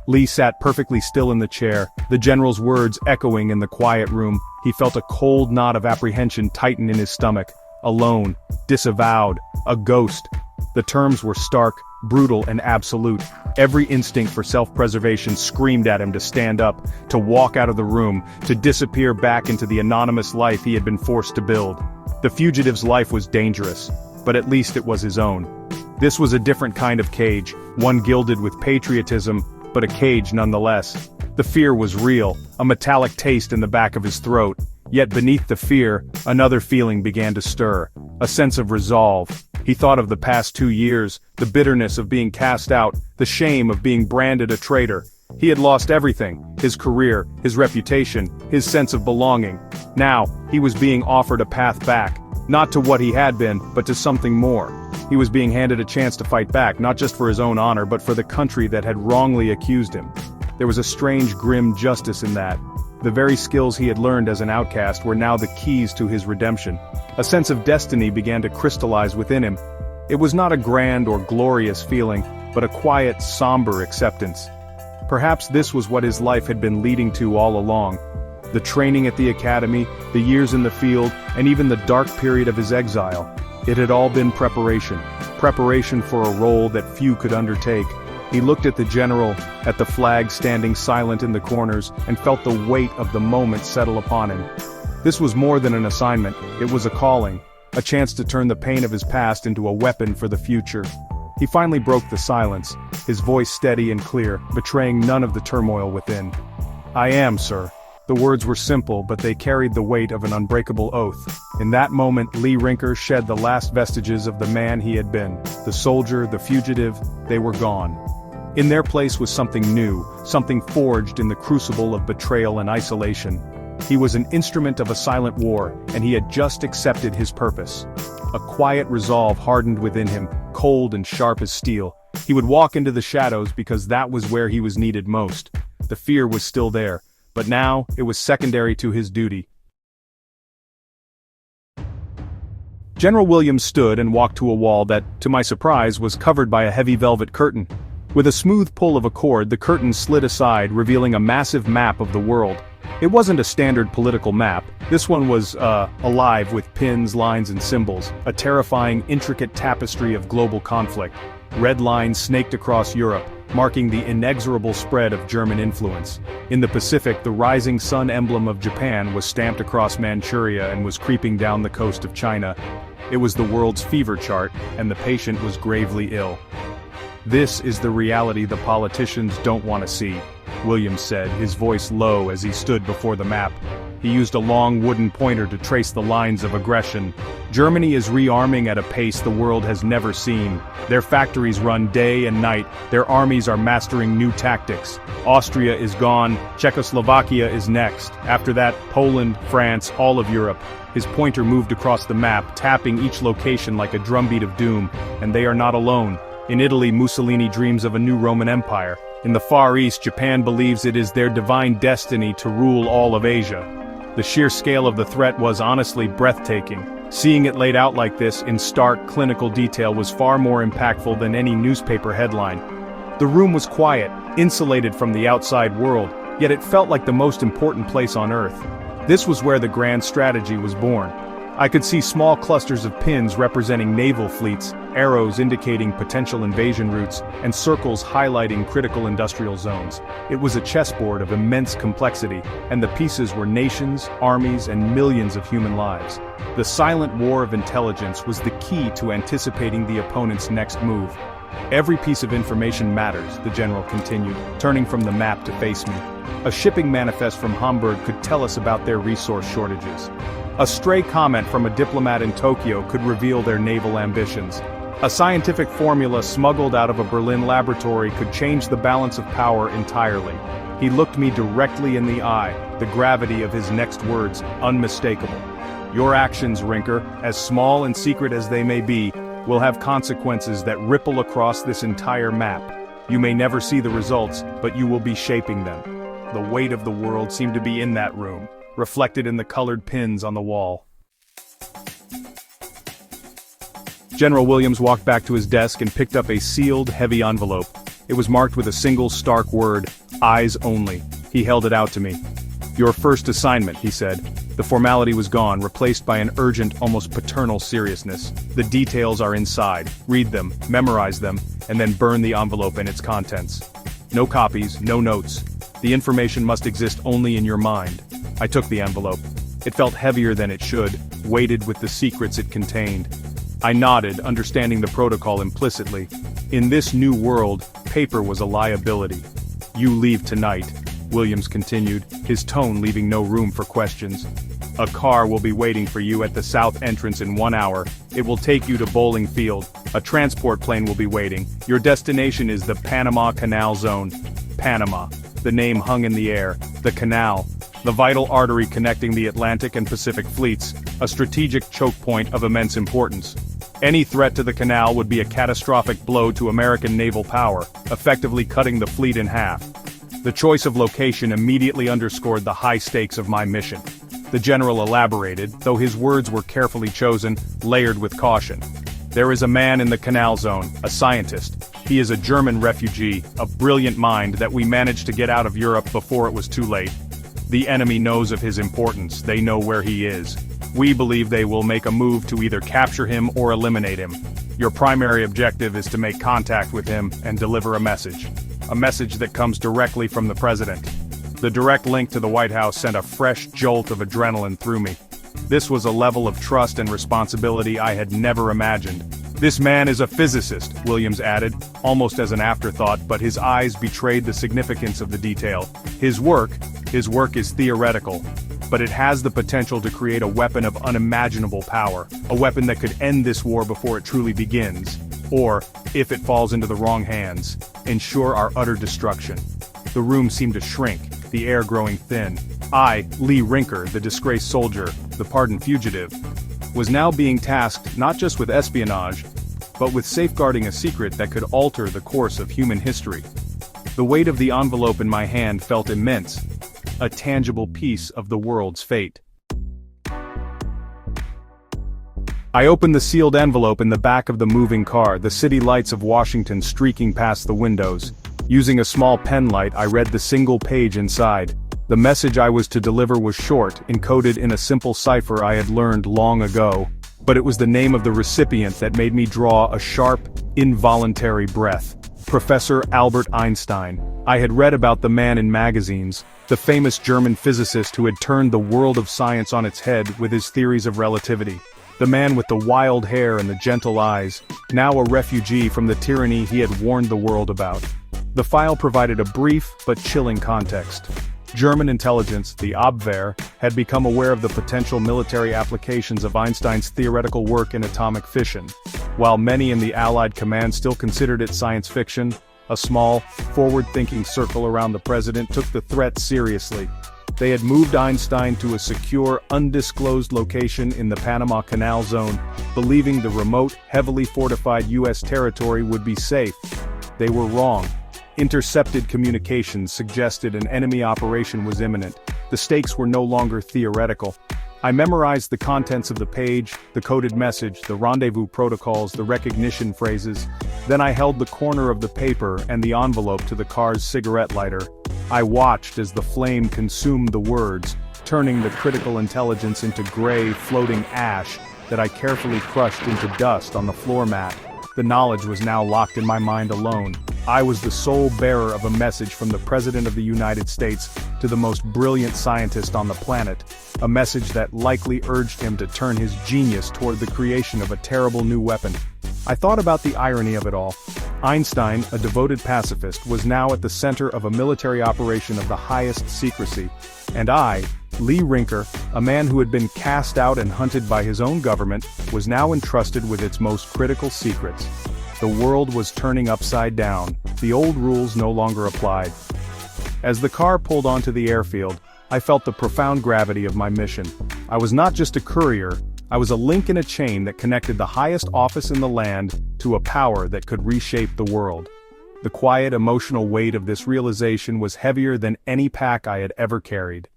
Lee sat perfectly still in the chair, the general's words echoing in the quiet room. He felt a cold knot of apprehension tighten in his stomach. Alone, disavowed, a ghost. The terms were stark, brutal, and absolute. Every instinct for self-preservation screamed at him to stand up, to walk out of the room, to disappear back into the anonymous life he had been forced to build. The fugitive's life was dangerous, but at least it was his own. This was a different kind of cage, one gilded with patriotism, but a cage nonetheless. The fear was real, a metallic taste in the back of his throat. Yet beneath the fear, another feeling began to stir, a sense of resolve. He thought of the past 2 years, the bitterness of being cast out, the shame of being branded a traitor. He had lost everything, his career, his reputation, his sense of belonging. Now, he was being offered a path back, not to what he had been, but to something more. He was being handed a chance to fight back, not just for his own honor, but for the country that had wrongly accused him. There was a strange, grim justice in that. The very skills he had learned as an outcast were now the keys to his redemption. A sense of destiny began to crystallize within him. It was not a grand or glorious feeling, but a quiet, somber acceptance. Perhaps this was what his life had been leading to all along. The training at the academy, the years in the field, and even the dark period of his exile. It had all been preparation. Preparation for a role that few could undertake. He looked at the general, at the flag standing silent in the corners, and felt the weight of the moment settle upon him. This was more than an assignment, it was a calling, a chance to turn the pain of his past into a weapon for the future. He finally broke the silence, his voice steady and clear, betraying none of the turmoil within. "I am, sir." The words were simple, but they carried the weight of an unbreakable oath. In that moment, Rinker shed the last vestiges of the man he had been. The soldier, the fugitive, they were gone. In their place was something new, something forged in the crucible of betrayal and isolation. He was an instrument of a silent war, and he had just accepted his purpose. A quiet resolve hardened within him, cold and sharp as steel. He would walk into the shadows because that was where he was needed most. The fear was still there, but now it was secondary to his duty. General Williams stood and walked to a wall that, to my surprise, was covered by a heavy velvet curtain. With a smooth pull of a cord, the curtain slid aside, revealing a massive map of the world. It wasn't a standard political map. This one was, alive with pins, lines, and symbols, a terrifying, intricate tapestry of global conflict. Red lines snaked across Europe, marking the inexorable spread of German influence. In the Pacific, the rising sun emblem of Japan was stamped across Manchuria and was creeping down the coast of China. It was the world's fever chart, and the patient was gravely ill. "This is the reality the politicians don't want to see," Williams said, his voice low as he stood before the map. He used a long wooden pointer to trace the lines of aggression. "Germany is rearming at a pace the world has never seen. Their factories run day and night, their armies are mastering new tactics. Austria is gone, Czechoslovakia is next. After that, Poland, France, all of Europe." His pointer moved across the map, tapping each location like a drumbeat of doom, and they are not alone. In Italy, Mussolini dreams of a new Roman Empire. In the Far East, Japan believes it is their divine destiny to rule all of Asia. The sheer scale of the threat was honestly breathtaking. Seeing it laid out like this in stark, clinical detail was far more impactful than any newspaper headline. The room was quiet, insulated from the outside world, yet it felt like the most important place on Earth. This was where the grand strategy was born. I could see small clusters of pins representing naval fleets, arrows indicating potential invasion routes, and circles highlighting critical industrial zones. It was a chessboard of immense complexity, and the pieces were nations, armies, and millions of human lives. The silent war of intelligence was the key to anticipating the opponent's next move. "Every piece of information matters," the general continued, turning from the map to face me. "A shipping manifest from Hamburg could tell us about their resource shortages. A stray comment from a diplomat in Tokyo could reveal their naval ambitions. A scientific formula smuggled out of a Berlin laboratory could change the balance of power entirely." He looked me directly in the eye, the gravity of his next words unmistakable. "Your actions, Rinker, as small and secret as they may be, will have consequences that ripple across this entire map. You may never see the results, but you will be shaping them." The weight of the world seemed to be in that room, reflected in the colored pins on the wall. General Williams walked back to his desk and picked up a sealed, heavy envelope. It was marked with a single stark word, "Eyes only." He held it out to me. "Your first assignment," he said. The formality was gone, replaced by an urgent, almost paternal seriousness. "The details are inside. Read them, memorize them, and then burn the envelope and its contents. No copies, no notes. The information must exist only in your mind." I took the envelope. It felt heavier than it should, weighted with the secrets it contained. I nodded, understanding the protocol implicitly. In this new world, paper was a liability. "You leave tonight," Williams continued, his tone leaving no room for questions. A car will be waiting for you at the south entrance in 1 hour. It will take you to Bowling Field. A transport plane will be waiting. Your destination is the Panama Canal Zone. Panama. The name hung in the air. The canal. The vital artery connecting the Atlantic and Pacific fleets. A strategic choke point of immense importance. Any threat to the canal would be a catastrophic blow to American naval power, effectively cutting the fleet in half. The choice of location immediately underscored the high stakes of my mission. The general elaborated, though his words were carefully chosen, layered with caution. There is a man in the canal zone, a scientist. He is a German refugee, a brilliant mind that we managed to get out of Europe before it was too late. The enemy knows of his importance, they know where he is. We believe they will make a move to either capture him or eliminate him. Your primary objective is to make contact with him and deliver a message. A message that comes directly from the president. The direct link to the White House sent a fresh jolt of adrenaline through me. This was a level of trust and responsibility I had never imagined. This man is a physicist, Williams added, almost as an afterthought, but his eyes betrayed the significance of the detail. His work is theoretical, but it has the potential to create a weapon of unimaginable power, a weapon that could end this war before it truly begins, or, if it falls into the wrong hands, ensure our utter destruction. The room seemed to shrink, the air growing thin. I, Lee Rinker, the disgraced soldier, the pardoned fugitive, was now being tasked not just with espionage, but with safeguarding a secret that could alter the course of human history. The weight of the envelope in my hand felt immense, a tangible piece of the world's fate. I opened the sealed envelope in the back of the moving car, the city lights of Washington streaking past the windows. Using a small pen light, I read the single page inside. The message I was to deliver was short, encoded in a simple cipher I had learned long ago, but it was the name of the recipient that made me draw a sharp, involuntary breath. Professor Albert Einstein. I had read about the man in magazines, the famous German physicist who had turned the world of science on its head with his theories of relativity. The man with the wild hair and the gentle eyes, now a refugee from the tyranny he had warned the world about. The file provided a brief but chilling context. German intelligence, the Abwehr, had become aware of the potential military applications of Einstein's theoretical work in atomic fission. While many in the Allied command still considered it science fiction, a small, forward-thinking circle around the president took the threat seriously. They had moved Einstein to a secure, undisclosed location in the Panama Canal Zone, believing the remote, heavily fortified U.S. territory would be safe. They were wrong. Intercepted communications suggested an enemy operation was imminent. The stakes were no longer theoretical. I memorized the contents of the page, the coded message, the rendezvous protocols, the recognition phrases. Then I held the corner of the paper and the envelope to the car's cigarette lighter. I watched as the flame consumed the words, turning the critical intelligence into gray, floating ash that I carefully crushed into dust on the floor mat. The knowledge was now locked in my mind alone. I was the sole bearer of a message from the President of the United States to the most brilliant scientist on the planet, a message that likely urged him to turn his genius toward the creation of a terrible new weapon. I thought about the irony of it all. Einstein, a devoted pacifist, was now at the center of a military operation of the highest secrecy, and I, Lee Rinker, a man who had been cast out and hunted by his own government, was now entrusted with its most critical secrets. The world was turning upside down. The old rules no longer applied. As the car pulled onto the airfield, I felt the profound gravity of my mission. I was not just a courier, I was a link in a chain that connected the highest office in the land to a power that could reshape the world. The quiet, emotional weight of this realization was heavier than any pack I had ever carried.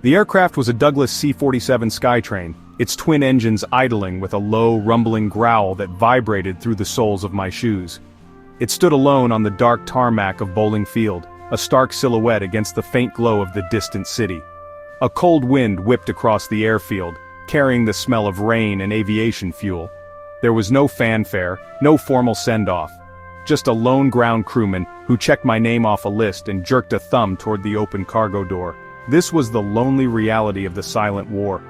The aircraft was a Douglas C-47 Skytrain, its twin engines idling with a low, rumbling growl that vibrated through the soles of my shoes. It stood alone on the dark tarmac of Bowling Field, a stark silhouette against the faint glow of the distant city. A cold wind whipped across the airfield, carrying the smell of rain and aviation fuel. There was no fanfare, no formal send-off. Just a lone ground crewman who checked my name off a list and jerked a thumb toward the open cargo door. This was the lonely reality of the silent war.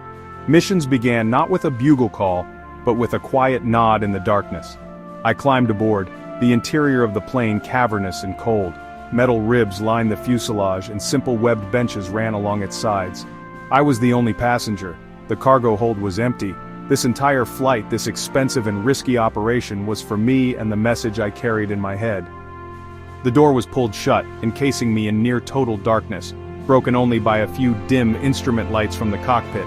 Missions began not with a bugle call, but with a quiet nod in the darkness. I climbed aboard, the interior of the plane cavernous and cold. Metal ribs lined the fuselage and simple webbed benches ran along its sides. I was the only passenger. The cargo hold was empty. This entire flight, this expensive and risky operation, was for me and the message I carried in my head. The door was pulled shut, encasing me in near total darkness, broken only by a few dim instrument lights from the cockpit.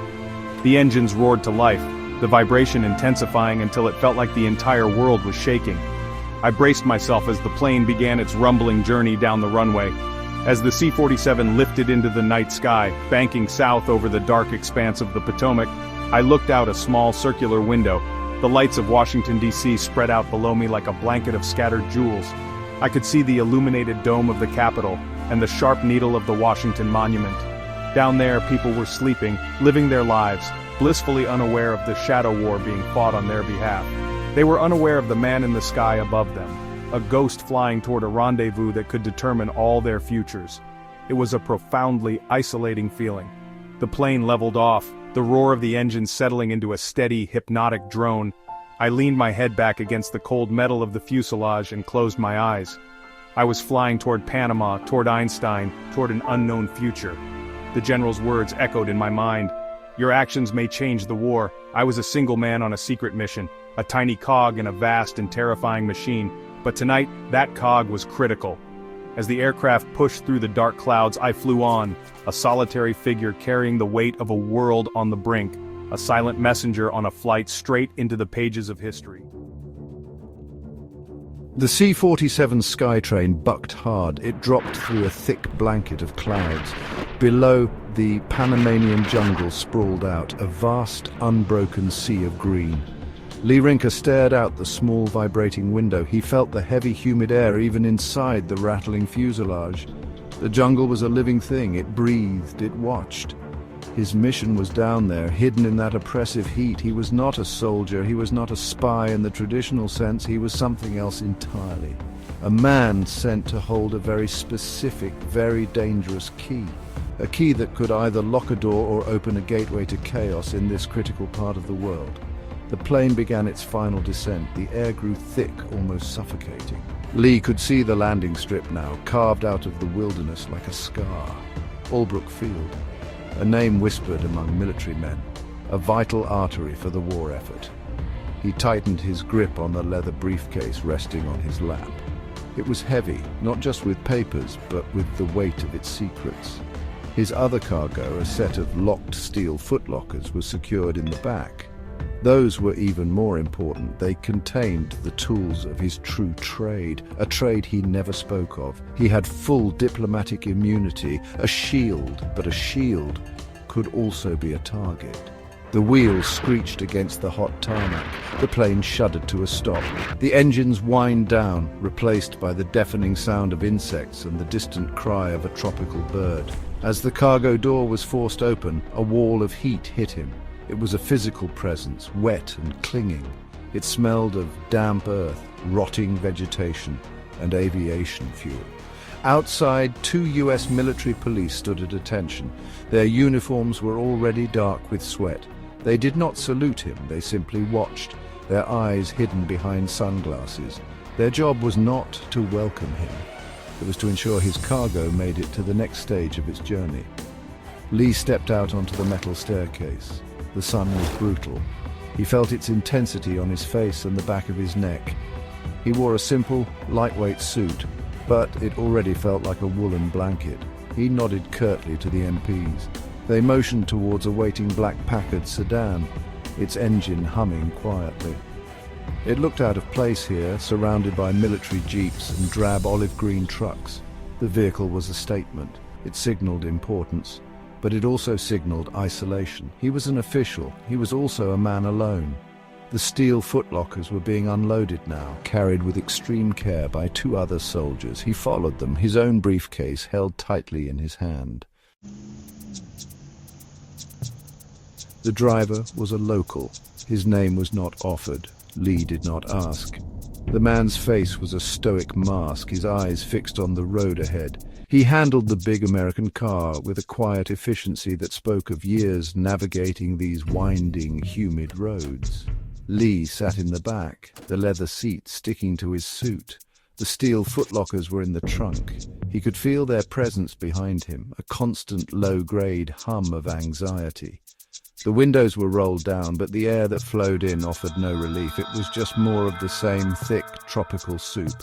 The engines roared to life, the vibration intensifying until it felt like the entire world was shaking. I braced myself as the plane began its rumbling journey down the runway. As the C-47 lifted into the night sky, banking south over the dark expanse of the Potomac, I looked out a small circular window. The lights of Washington, D.C. spread out below me like a blanket of scattered jewels. I could see the illuminated dome of the Capitol and the sharp needle of the Washington Monument. Down there, people were sleeping, living their lives, blissfully unaware of the shadow war being fought on their behalf. They were unaware of the man in the sky above them, a ghost flying toward a rendezvous that could determine all their futures. It was a profoundly isolating feeling. The plane leveled off, the roar of the engine settling into a steady, hypnotic drone. I leaned my head back against the cold metal of the fuselage and closed my eyes. I was flying toward Panama, toward Einstein, toward an unknown future. The general's words echoed in my mind. Your actions may change the war. I was a single man on a secret mission, a tiny cog in a vast and terrifying machine, but tonight, that cog was critical. As the aircraft pushed through the dark clouds, I flew on, a solitary figure carrying the weight of a world on the brink, a silent messenger on a flight straight into the pages of history. The C-47 Skytrain bucked hard. It dropped through a thick blanket of clouds. Below, the Panamanian jungle sprawled out, a vast, unbroken sea of green. Rinker stared out the small, vibrating window. He felt the heavy, humid air even inside the rattling fuselage. The jungle was a living thing. It breathed, it watched. His mission was down there, hidden in that oppressive heat. He was not a soldier, he was not a spy in the traditional sense, he was something else entirely. A man sent to hold a very specific, very dangerous key. A key that could either lock a door or open a gateway to chaos in this critical part of the world. The plane began its final descent. The air grew thick, almost suffocating. Lee could see the landing strip now, carved out of the wilderness like a scar. Albrook Field. A name whispered among military men, a vital artery for the war effort. He tightened his grip on the leather briefcase resting on his lap. It was heavy, not just with papers, but with the weight of its secrets. His other cargo, a set of locked steel footlockers, was secured in the back. Those were even more important. They contained the tools of his true trade, a trade he never spoke of. He had full diplomatic immunity, a shield, but a shield could also be a target. The wheels screeched against the hot tarmac. The plane shuddered to a stop. The engines whined down, replaced by the deafening sound of insects and the distant cry of a tropical bird. As the cargo door was forced open, a wall of heat hit him. It was a physical presence, wet and clinging. It smelled of damp earth, rotting vegetation, and aviation fuel. Outside, 2 U.S. military police stood at attention. Their uniforms were already dark with sweat. They did not salute him, they simply watched, their eyes hidden behind sunglasses. Their job was not to welcome him. It was to ensure his cargo made it to the next stage of its journey. Lee stepped out onto the metal staircase. The sun was brutal. He felt its intensity on his face and the back of his neck. He wore a simple, lightweight suit, but it already felt like a woolen blanket. He nodded curtly to the MPs. They motioned towards a waiting black Packard sedan, its engine humming quietly. It looked out of place here, surrounded by military jeeps and drab olive-green trucks. The vehicle was a statement. It signaled importance. But it also signaled isolation. He was an official. He was also a man alone. The steel footlockers were being unloaded now, carried with extreme care by 2 other soldiers. He followed them, his own briefcase held tightly in his hand. The driver was a local. His name was not offered. Lee did not ask. The man's face was a stoic mask, his eyes fixed on the road ahead. He handled the big American car with a quiet efficiency that spoke of years navigating these winding, humid roads. Lee sat in the back, the leather seat sticking to his suit. The steel footlockers were in the trunk. He could feel their presence behind him, a constant low-grade hum of anxiety. The windows were rolled down, but the air that flowed in offered no relief. It was just more of the same thick, tropical soup.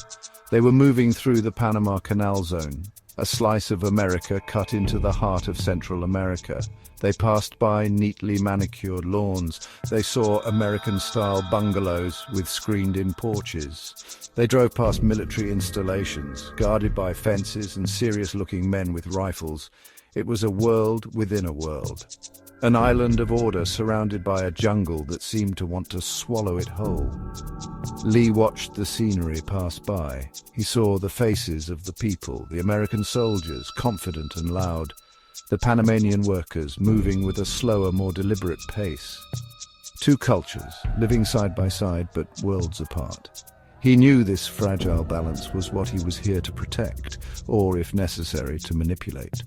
They were moving through the Panama Canal Zone, a slice of America cut into the heart of Central America. They passed by neatly manicured lawns. They saw American-style bungalows with screened-in porches. They drove past military installations, guarded by fences and serious-looking men with rifles. It was a world within a world. An island of order surrounded by a jungle that seemed to want to swallow it whole. Lee watched the scenery pass by. He saw the faces of the people, the American soldiers, confident and loud, the Panamanian workers moving with a slower, more deliberate pace. Two cultures, living side by side but worlds apart. He knew this fragile balance was what he was here to protect, or, if necessary, to manipulate.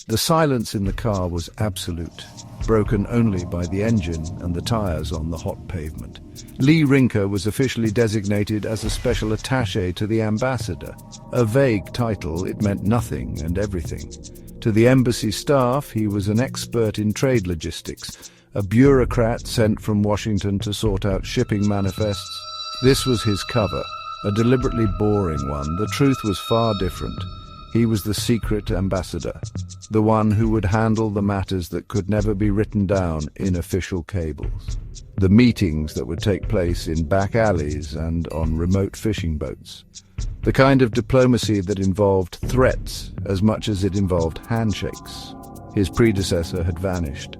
The silence in the car was absolute, broken only by the engine and the tires on the hot pavement. Lee Rinker was officially designated as a special attaché to the ambassador. A vague title, it meant nothing and everything. To the embassy staff, he was an expert in trade logistics, a bureaucrat sent from Washington to sort out shipping manifests. This was his cover, a deliberately boring one. The truth was far different. He was the secret ambassador, the one who would handle the matters that could never be written down in official cables. The meetings that would take place in back alleys and on remote fishing boats. The kind of diplomacy that involved threats as much as it involved handshakes. His predecessor had vanished.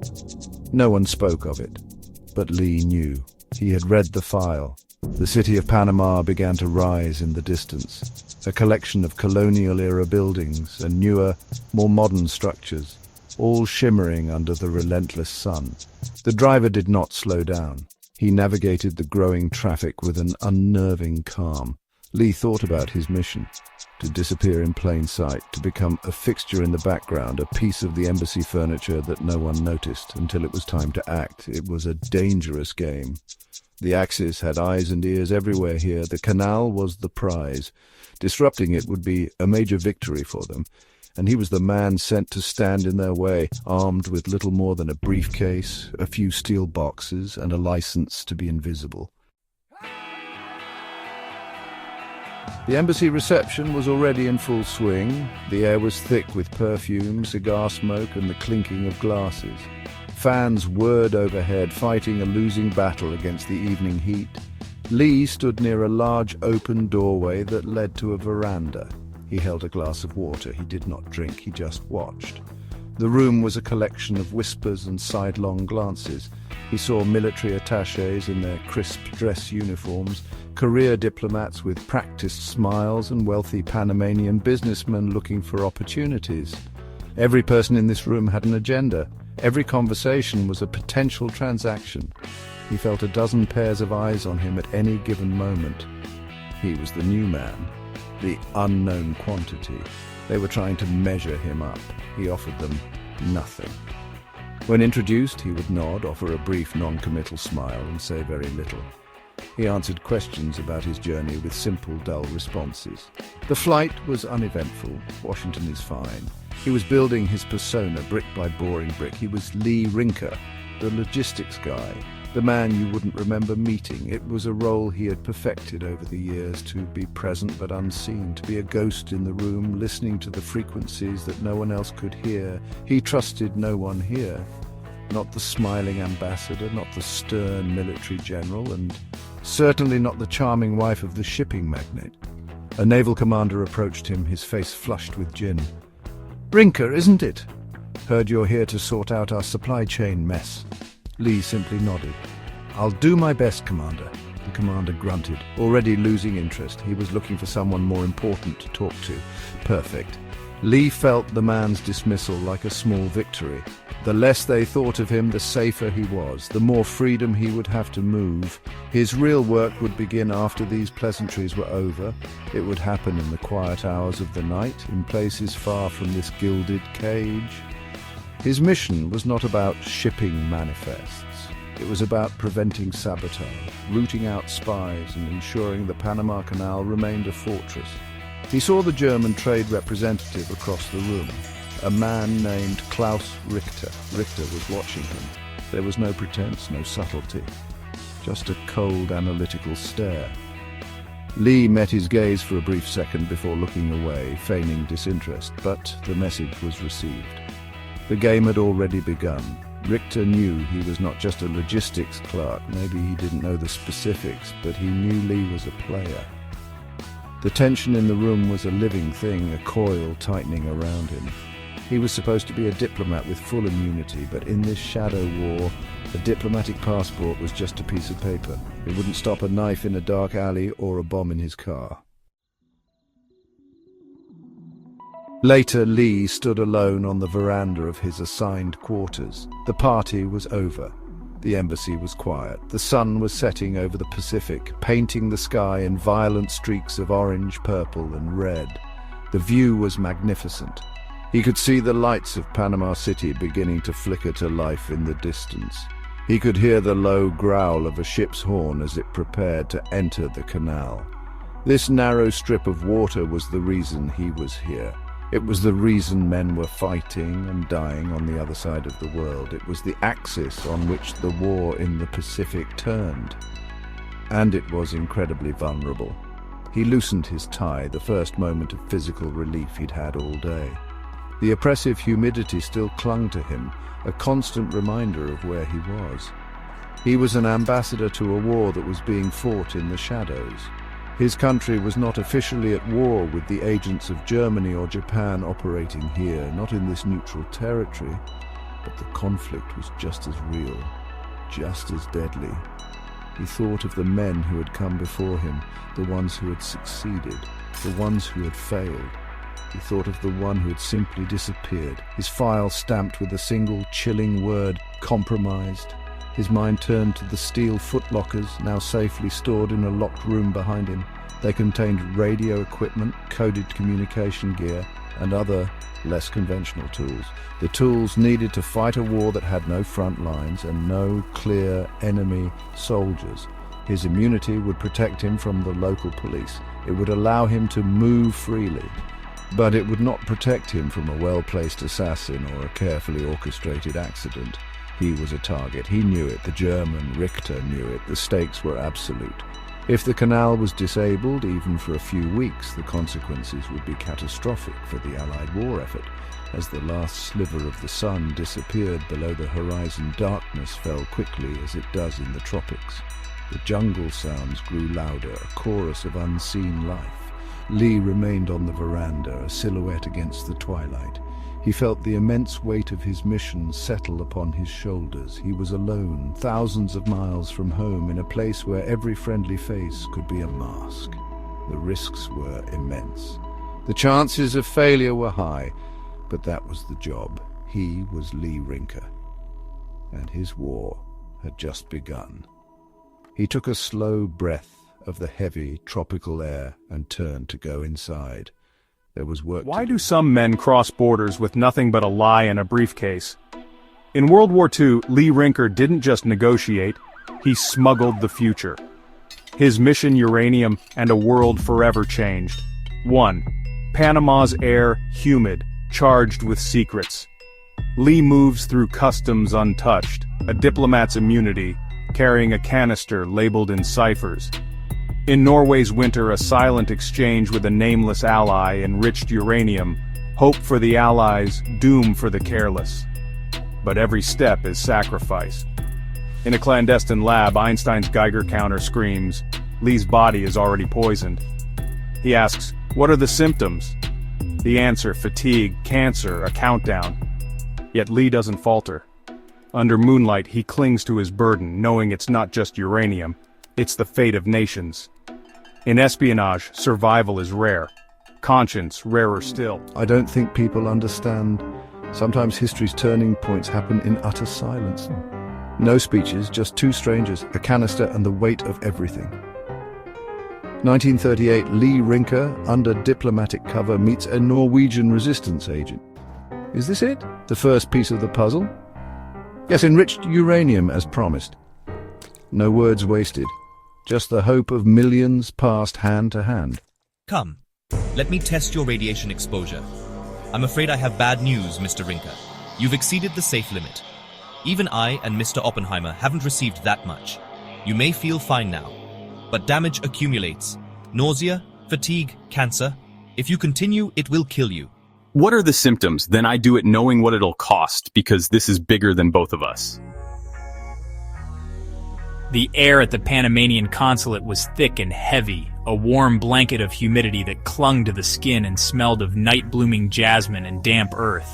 No one spoke of it, but Lee knew. He had read the file. The city of Panama began to rise in the distance, a collection of colonial-era buildings and newer, more modern structures, all shimmering under the relentless sun. The driver did not slow down. He navigated the growing traffic with an unnerving calm. Lee thought about his mission, to disappear in plain sight, to become a fixture in the background, a piece of the embassy furniture that no one noticed until it was time to act. It was a dangerous game. The Axis had eyes and ears everywhere here. The canal was the prize. Disrupting it would be a major victory for them, and he was the man sent to stand in their way, armed with little more than a briefcase, a few steel boxes, and a license to be invisible. The embassy reception was already in full swing. The air was thick with perfume, cigar smoke, and the clinking of glasses. Fans whirred overhead, fighting a losing battle against the evening heat. Lee stood near a large open doorway that led to a veranda. He held a glass of water. He did not drink, he just watched. The room was a collection of whispers and sidelong glances. He saw military attachés in their crisp dress uniforms, career diplomats with practiced smiles, and wealthy Panamanian businessmen looking for opportunities. Every person in this room had an agenda. Every conversation was a potential transaction. He felt a dozen pairs of eyes on him at any given moment. He was the new man, the unknown quantity. They were trying to measure him up. He offered them nothing. When introduced, he would nod, offer a brief non-committal smile, and say very little. He answered questions about his journey with simple, dull responses. The flight was uneventful. Washington is fine. He was building his persona brick by boring brick. He was Lee Rinker, the logistics guy, the man you wouldn't remember meeting. It was a role he had perfected over the years, to be present but unseen, to be a ghost in the room, listening to the frequencies that no one else could hear. He trusted no one here. Not the smiling ambassador, not the stern military general, and certainly not the charming wife of the shipping magnate. A naval commander approached him, his face flushed with gin. "Rinker, isn't it? Heard you're here to sort out our supply chain mess." Lee simply nodded. "I'll do my best, Commander." The commander grunted, already losing interest. He was looking for someone more important to talk to. Perfect. Lee felt the man's dismissal like a small victory. The less they thought of him, the safer he was, the more freedom he would have to move. His real work would begin after these pleasantries were over. It would happen in the quiet hours of the night, in places far from this gilded cage. His mission was not about shipping manifests. It was about preventing sabotage, rooting out spies, and ensuring the Panama Canal remained a fortress. He saw the German trade representative across the room, a man named Klaus Richter. Richter was watching him. There was no pretense, no subtlety, just a cold analytical stare. Lee met his gaze for a brief second before looking away, feigning disinterest, but the message was received. The game had already begun. Richter knew he was not just a logistics clerk. Maybe he didn't know the specifics, but he knew Lee was a player. The tension in the room was a living thing, a coil tightening around him. He was supposed to be a diplomat with full immunity, but in this shadow war, a diplomatic passport was just a piece of paper. It wouldn't stop a knife in a dark alley or a bomb in his car. Later, Lee stood alone on the veranda of his assigned quarters. The party was over. The embassy was quiet. The sun was setting over the Pacific, painting the sky in violent streaks of orange, purple, and red. The view was magnificent. He could see the lights of Panama City beginning to flicker to life in the distance. He could hear the low growl of a ship's horn as it prepared to enter the canal. This narrow strip of water was the reason he was here. It was the reason men were fighting and dying on the other side of the world. It was the axis on which the war in the Pacific turned. And it was incredibly vulnerable. He loosened his tie, the first moment of physical relief he'd had all day. The oppressive humidity still clung to him, a constant reminder of where he was. He was an ambassador to a war that was being fought in the shadows. His country was not officially at war with the agents of Germany or Japan operating here, not in this neutral territory, but the conflict was just as real, just as deadly. He thought of the men who had come before him, the ones who had succeeded, the ones who had failed. He thought of the one who had simply disappeared, his file stamped with a single chilling word, compromised. His mind turned to the steel footlockers, now safely stored in a locked room behind him. They contained radio equipment, coded communication gear, and other, less conventional tools. The tools needed to fight a war that had no front lines and no clear enemy soldiers. His immunity would protect him from the local police. It would allow him to move freely. But it would not protect him from a well-placed assassin or a carefully orchestrated accident. He was a target. He knew it. The German Richter knew it. The stakes were absolute. If the canal was disabled, even for a few weeks, the consequences would be catastrophic for the Allied war effort. As the last sliver of the sun disappeared below the horizon, darkness fell quickly as it does in the tropics. The jungle sounds grew louder, a chorus of unseen life. Lee remained on the veranda, a silhouette against the twilight. He felt the immense weight of his mission settle upon his shoulders. He was alone, thousands of miles from home, in a place where every friendly face could be a mask. The risks were immense. The chances of failure were high, but that was the job. He was Lee Rinker, and his war had just begun. He took a slow breath of the heavy tropical air and turned to go inside. There was work Why to do some men cross borders with nothing but a lie and a briefcase? In World War II, Lee Rinker didn't just negotiate, he smuggled the future. His mission: uranium and a world forever changed. 1. Panama's air humid, charged with secrets. Lee moves through customs untouched, a diplomat's immunity, carrying a canister labeled in ciphers. In Norway's winter, a silent exchange with a nameless ally enriched uranium, hope for the Allies, doom for the careless. But every step is sacrifice. In a clandestine lab, Einstein's Geiger counter screams, Lee's body is already poisoned. He asks, what are the symptoms? The answer: fatigue, cancer, a countdown. Yet Lee doesn't falter. Under moonlight, he clings to his burden, knowing it's not just uranium, it's the fate of nations. In espionage, survival is rare. Conscience, rarer still. I don't think people understand. Sometimes history's turning points happen in utter silence. No speeches, just two strangers, a canister and the weight of everything. 1938, Lee Rinker, under diplomatic cover, meets a Norwegian resistance agent. Is this it? The first piece of the puzzle? Yes, enriched uranium as promised. No words wasted. Just the hope of millions passed hand to hand. Come, Let me test your radiation exposure. I'm afraid I have bad news, Mr. Rinker. You've exceeded the safe limit. Even I and Mr. Oppenheimer haven't received that much. You may feel fine now, but damage accumulates. Nausea, fatigue, cancer. If you continue, it will kill you. What are the symptoms? Then I do it knowing what it'll cost, because this is bigger than both of us. The air at the Panamanian consulate was thick and heavy, a warm blanket of humidity that clung to the skin and smelled of night-blooming jasmine and damp earth.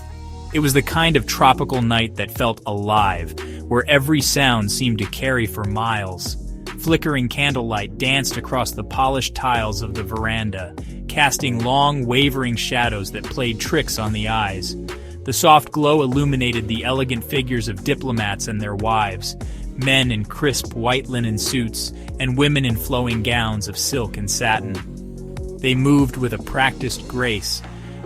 It was the kind of tropical night that felt alive, where every sound seemed to carry for miles. Flickering candlelight danced across the polished tiles of the veranda, casting long, wavering shadows that played tricks on the eyes. The soft glow illuminated the elegant figures of diplomats and their wives, men in crisp white linen suits and women in flowing gowns of silk and satin. They moved with a practiced grace,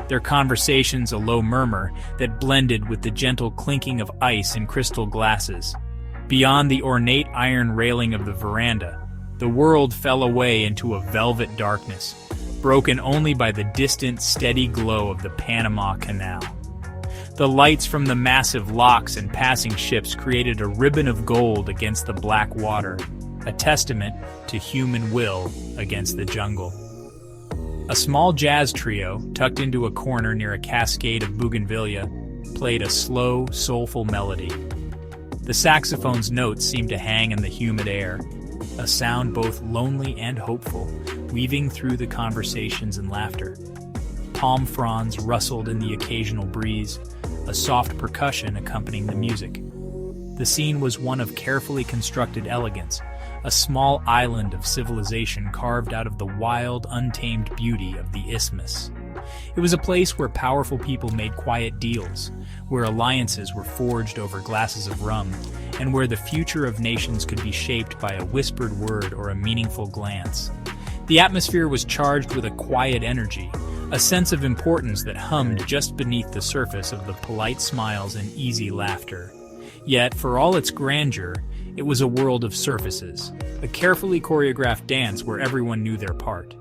their conversations a low murmur that blended with the gentle clinking of ice in crystal glasses. Beyond the ornate iron railing of the veranda, the world fell away into a velvet darkness, broken only by the distant, steady glow of the Panama Canal. The lights from the massive locks and passing ships created a ribbon of gold against the black water, a testament to human will against the jungle. A small jazz trio, tucked into a corner near a cascade of bougainvillea, played a slow, soulful melody. The saxophone's notes seemed to hang in the humid air, a sound both lonely and hopeful, weaving through the conversations and laughter. Palm fronds rustled in the occasional breeze, a soft percussion accompanying the music. The scene was one of carefully constructed elegance, a small island of civilization carved out of the wild, untamed beauty of the isthmus. It was a place where powerful people made quiet deals, where alliances were forged over glasses of rum, and where the future of nations could be shaped by a whispered word or a meaningful glance. The atmosphere was charged with a quiet energy, a sense of importance that hummed just beneath the surface of the polite smiles and easy laughter. Yet, for all its grandeur, it was a world of surfaces, a carefully choreographed dance where everyone knew their part.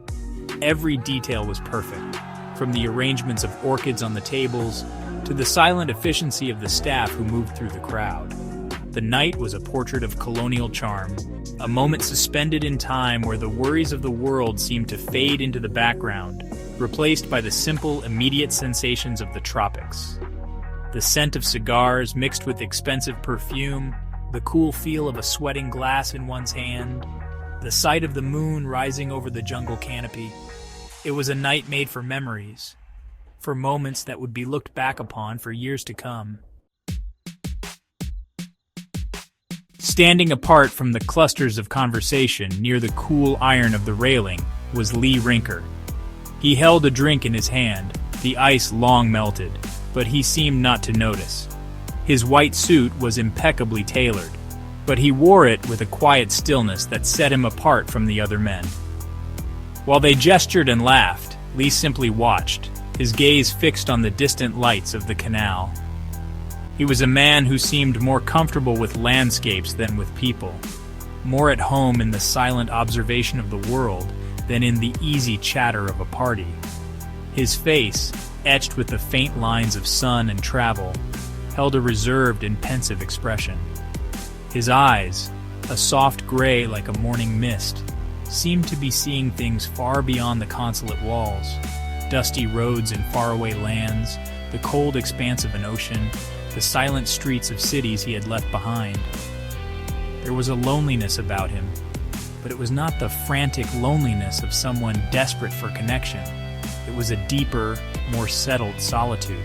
Every detail was perfect, from the arrangements of orchids on the tables to the silent efficiency of the staff who moved through the crowd. The night was a portrait of colonial charm, a moment suspended in time where the worries of the world seemed to fade into the background, replaced by the simple, immediate sensations of the tropics. The scent of cigars mixed with expensive perfume, the cool feel of a sweating glass in one's hand, the sight of the moon rising over the jungle canopy. It was a night made for memories, for moments that would be looked back upon for years to come. Standing apart from the clusters of conversation near the cool iron of the railing was Lee Rinker. He held a drink in his hand, the ice long melted, but he seemed not to notice. His white suit was impeccably tailored, but he wore it with a quiet stillness that set him apart from the other men. While they gestured and laughed, Lee simply watched, his gaze fixed on the distant lights of the canal. He was a man who seemed more comfortable with landscapes than with people, more at home in the silent observation of the world than in the easy chatter of a party. His face, etched with the faint lines of sun and travel, held a reserved and pensive expression. His eyes, a soft gray like a morning mist, seemed to be seeing things far beyond the consulate walls, dusty roads in faraway lands, the cold expanse of an ocean, the silent streets of cities he had left behind. There was a loneliness about him, but it was not the frantic loneliness of someone desperate for connection. It was a deeper, more settled solitude,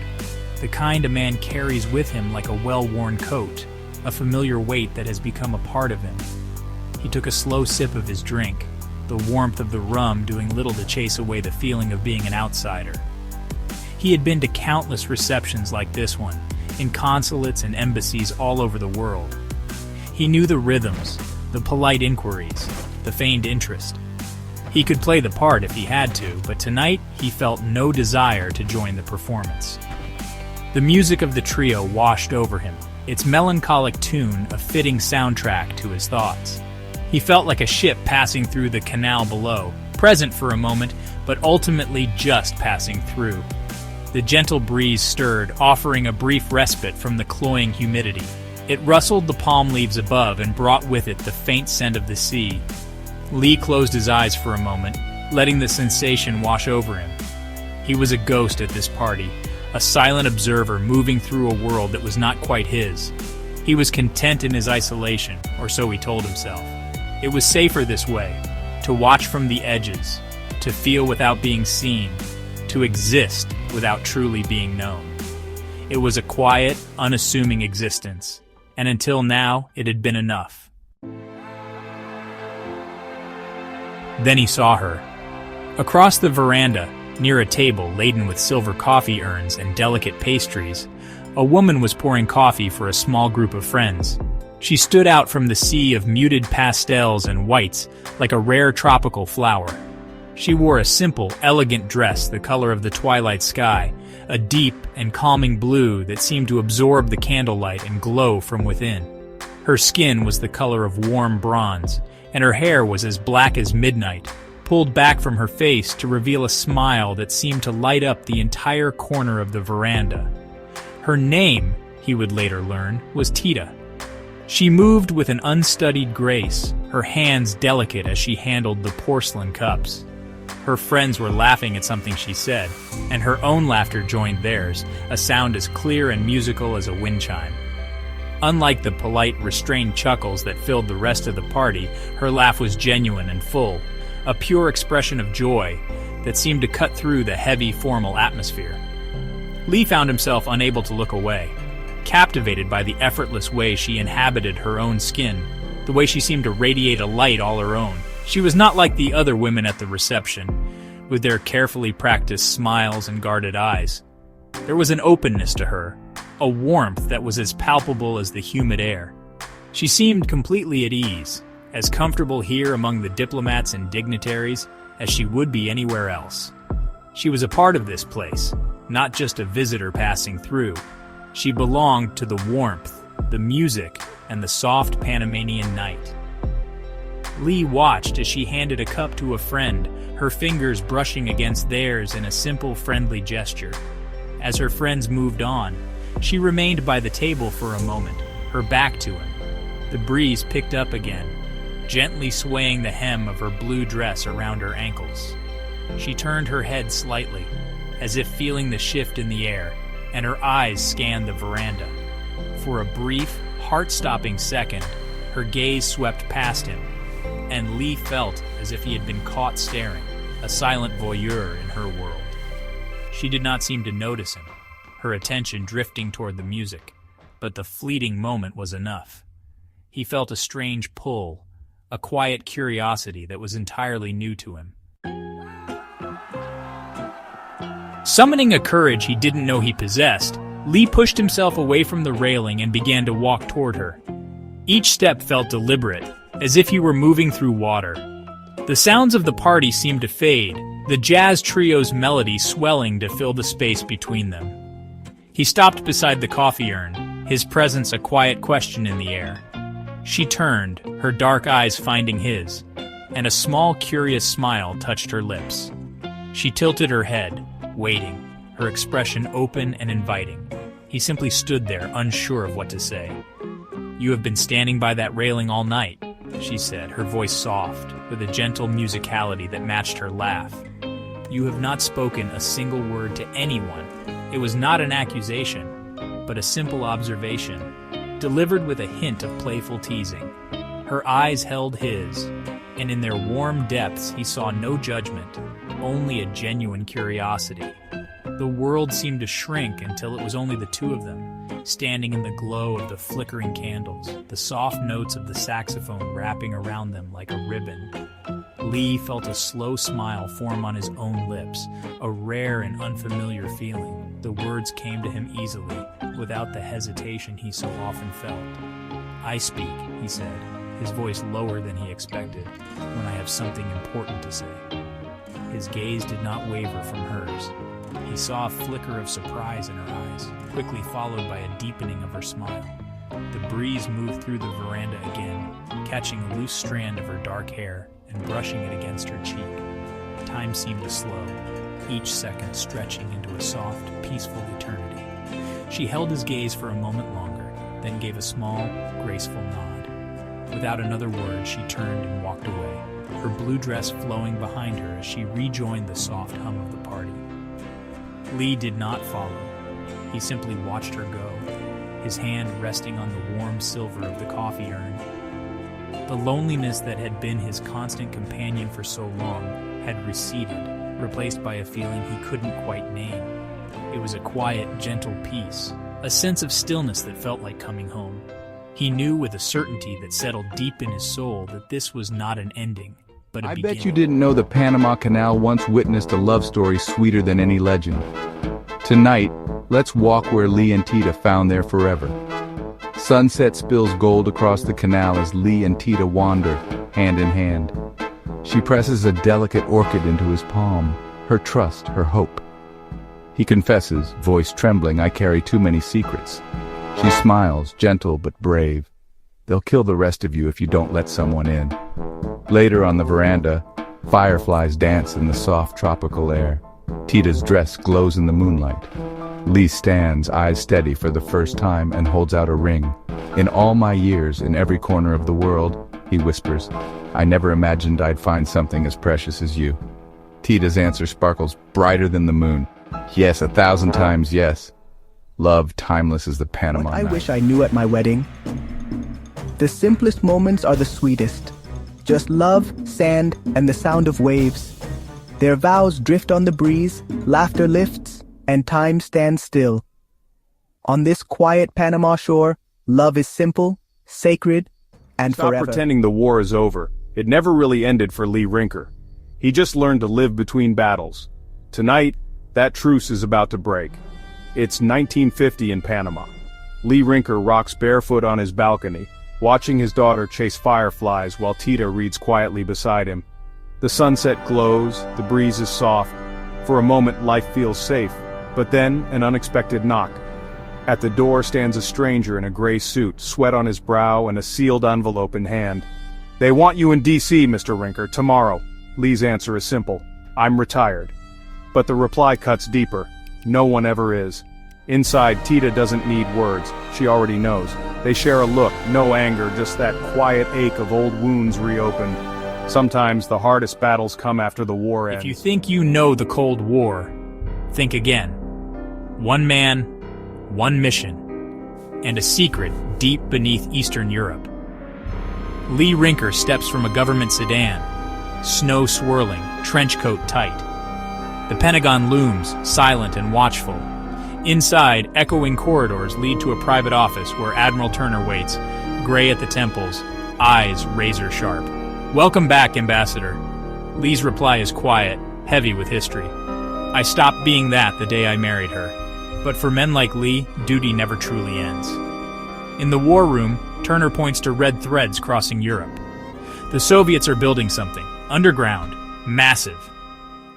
the kind a man carries with him like a well-worn coat, a familiar weight that has become a part of him. He took a slow sip of his drink, the warmth of the rum doing little to chase away the feeling of being an outsider. He had been to countless receptions like this one, in consulates and embassies all over the world. He knew the rhythms, the polite inquiries, the feigned interest. He could play the part if he had to, but tonight he felt no desire to join the performance. The music of the trio washed over him, its melancholic tune a fitting soundtrack to his thoughts. He felt like a ship passing through the canal below, present for a moment, but ultimately just passing through. The gentle breeze stirred, offering a brief respite from the cloying humidity. It rustled the palm leaves above and brought with it the faint scent of the sea. Lee closed his eyes for a moment, letting the sensation wash over him. He was a ghost at this party, a silent observer moving through a world that was not quite his. He was content in his isolation, or so he told himself. It was safer this way, to watch from the edges, to feel without being seen, to exist without truly being known. It was a quiet, unassuming existence, and until now, it had been enough. Then he saw her. Across the veranda, near a table laden with silver coffee urns and delicate pastries, a woman was pouring coffee for a small group of friends. She stood out from the sea of muted pastels and whites like a rare tropical flower. She wore a simple, elegant dress the color of the twilight sky, a deep and calming blue that seemed to absorb the candlelight and glow from within. Her skin was the color of warm bronze, and her hair was as black as midnight, pulled back from her face to reveal a smile that seemed to light up the entire corner of the veranda. Her name, he would later learn, was Tita. She moved with an unstudied grace, her hands delicate as she handled the porcelain cups. Her friends were laughing at something she said, and her own laughter joined theirs, a sound as clear and musical as a wind chime. Unlike the polite, restrained chuckles that filled the rest of the party, her laugh was genuine and full, a pure expression of joy that seemed to cut through the heavy, formal atmosphere. Lee found himself unable to look away, captivated by the effortless way she inhabited her own skin, the way she seemed to radiate a light all her own. She was not like the other women at the reception, with their carefully practiced smiles and guarded eyes. There was an openness to her, a warmth that was as palpable as the humid air. She seemed completely at ease, as comfortable here among the diplomats and dignitaries as she would be anywhere else. She was a part of this place, not just a visitor passing through. She belonged to the warmth, the music, and the soft Panamanian night. Lee watched as she handed a cup to a friend, her fingers brushing against theirs in a simple, friendly gesture. As her friends moved on, she remained by the table for a moment, her back to him. The breeze picked up again, gently swaying the hem of her blue dress around her ankles. She turned her head slightly, as if feeling the shift in the air, and her eyes scanned the veranda. For a brief, heart-stopping second, her gaze swept past him, and Lee felt as if he had been caught staring, a silent voyeur in her world. She did not seem to notice him, her attention drifting toward the music, but the fleeting moment was enough. He felt a strange pull, a quiet curiosity that was entirely new to him. Summoning a courage he didn't know he possessed, Lee pushed himself away from the railing and began to walk toward her. Each step felt deliberate, as if he were moving through water. The sounds of the party seemed to fade, the jazz trio's melody swelling to fill the space between them. He stopped beside the coffee urn, his presence a quiet question in the air. She turned, her dark eyes finding his, and a small, curious smile touched her lips. She tilted her head, waiting, her expression open and inviting. He simply stood there, unsure of what to say. "You have been standing by that railing all night," she said, her voice soft, with a gentle musicality that matched her laugh. "You have not spoken a single word to anyone." It was not an accusation, but a simple observation, delivered with a hint of playful teasing. Her eyes held his, and in their warm depths he saw no judgment, only a genuine curiosity. The world seemed to shrink until it was only the two of them, standing in the glow of the flickering candles, the soft notes of the saxophone wrapping around them like a ribbon. Lee felt a slow smile form on his own lips, a rare and unfamiliar feeling. The words came to him easily, without the hesitation he so often felt. "I speak," he said, his voice lower than he expected, "when I have something important to say." His gaze did not waver from hers. He saw a flicker of surprise in her eyes, quickly followed by a deepening of her smile. The breeze moved through the veranda again, catching a loose strand of her dark hair and brushing it against her cheek. time seemed to slow, each second stretching into a soft, peaceful eternity. She held his gaze for a moment longer, then gave a small, graceful nod. Without another word, she turned and walked away, her blue dress flowing behind her as she rejoined the soft hum of the party. Lee did not follow. He simply watched her go, his hand resting on the warm silver of the coffee urn. The loneliness that had been his constant companion for so long had receded, replaced by a feeling he couldn't quite name. It was a quiet, gentle peace, a sense of stillness that felt like coming home. He knew with a certainty that settled deep in his soul that this was not an ending, but a beginning. I bet you didn't know the Panama Canal once witnessed a love story sweeter than any legend. Tonight, let's walk where Lee and Tita found their forever. Sunset spills gold across the canal as Lee and Tita wander, hand in hand. She presses a delicate orchid into his palm, her trust, her hope. He confesses, voice trembling, "I carry too many secrets." She smiles, gentle but brave. "They'll kill the rest of you if you don't let someone in." Later on the veranda, fireflies dance in the soft tropical air. Tita's dress glows in the moonlight. Lee stands, eyes steady for the first time, and holds out a ring. "In all my years, in every corner of the world," he whispers, "I never imagined I'd find something as precious as you." Tita's answer sparkles brighter than the moon. "Yes, 1,000 times yes. Love timeless as the Panama What I night." wish I knew at my wedding. The simplest moments are the sweetest. Just love, sand, and the sound of waves. Their vows drift on the breeze, laughter lifts, and time stands still. On this quiet Panama shore, love is simple, sacred, and Stop forever. pretending the war is over. It never really ended for Lee Rinker. He just learned to live between battles. Tonight, that truce is about to break. It's 1950 in Panama. Lee Rinker rocks barefoot on his balcony, watching his daughter chase fireflies while Tita reads quietly beside him. The sunset glows, the breeze is soft. For a moment, life feels safe, but then an unexpected knock. At the door stands a stranger in a gray suit, sweat on his brow and a sealed envelope in hand. "They want you in D.C., Mr. Rinker, tomorrow." Lee's answer is simple: "I'm retired." But the reply cuts deeper. No one ever is. Inside, Tita doesn't need words. She already knows. They share a look, no anger, just that quiet ache of old wounds reopened. Sometimes the hardest battles come after the war ends. If you think you know the Cold War, think again. One man, one mission, and a secret deep beneath Eastern Europe. Lee Rinker steps from a government sedan, snow swirling, trench coat tight. The Pentagon looms, silent and watchful. Inside, echoing corridors lead to a private office where Admiral Turner waits, gray at the temples, eyes razor sharp. "Welcome back, Ambassador." Lee's reply is quiet, heavy with history. "I stopped being that the day I married her." But for men like Lee, duty never truly ends. In the war room, Turner points to red threads crossing Europe. "The Soviets are building something, underground, massive.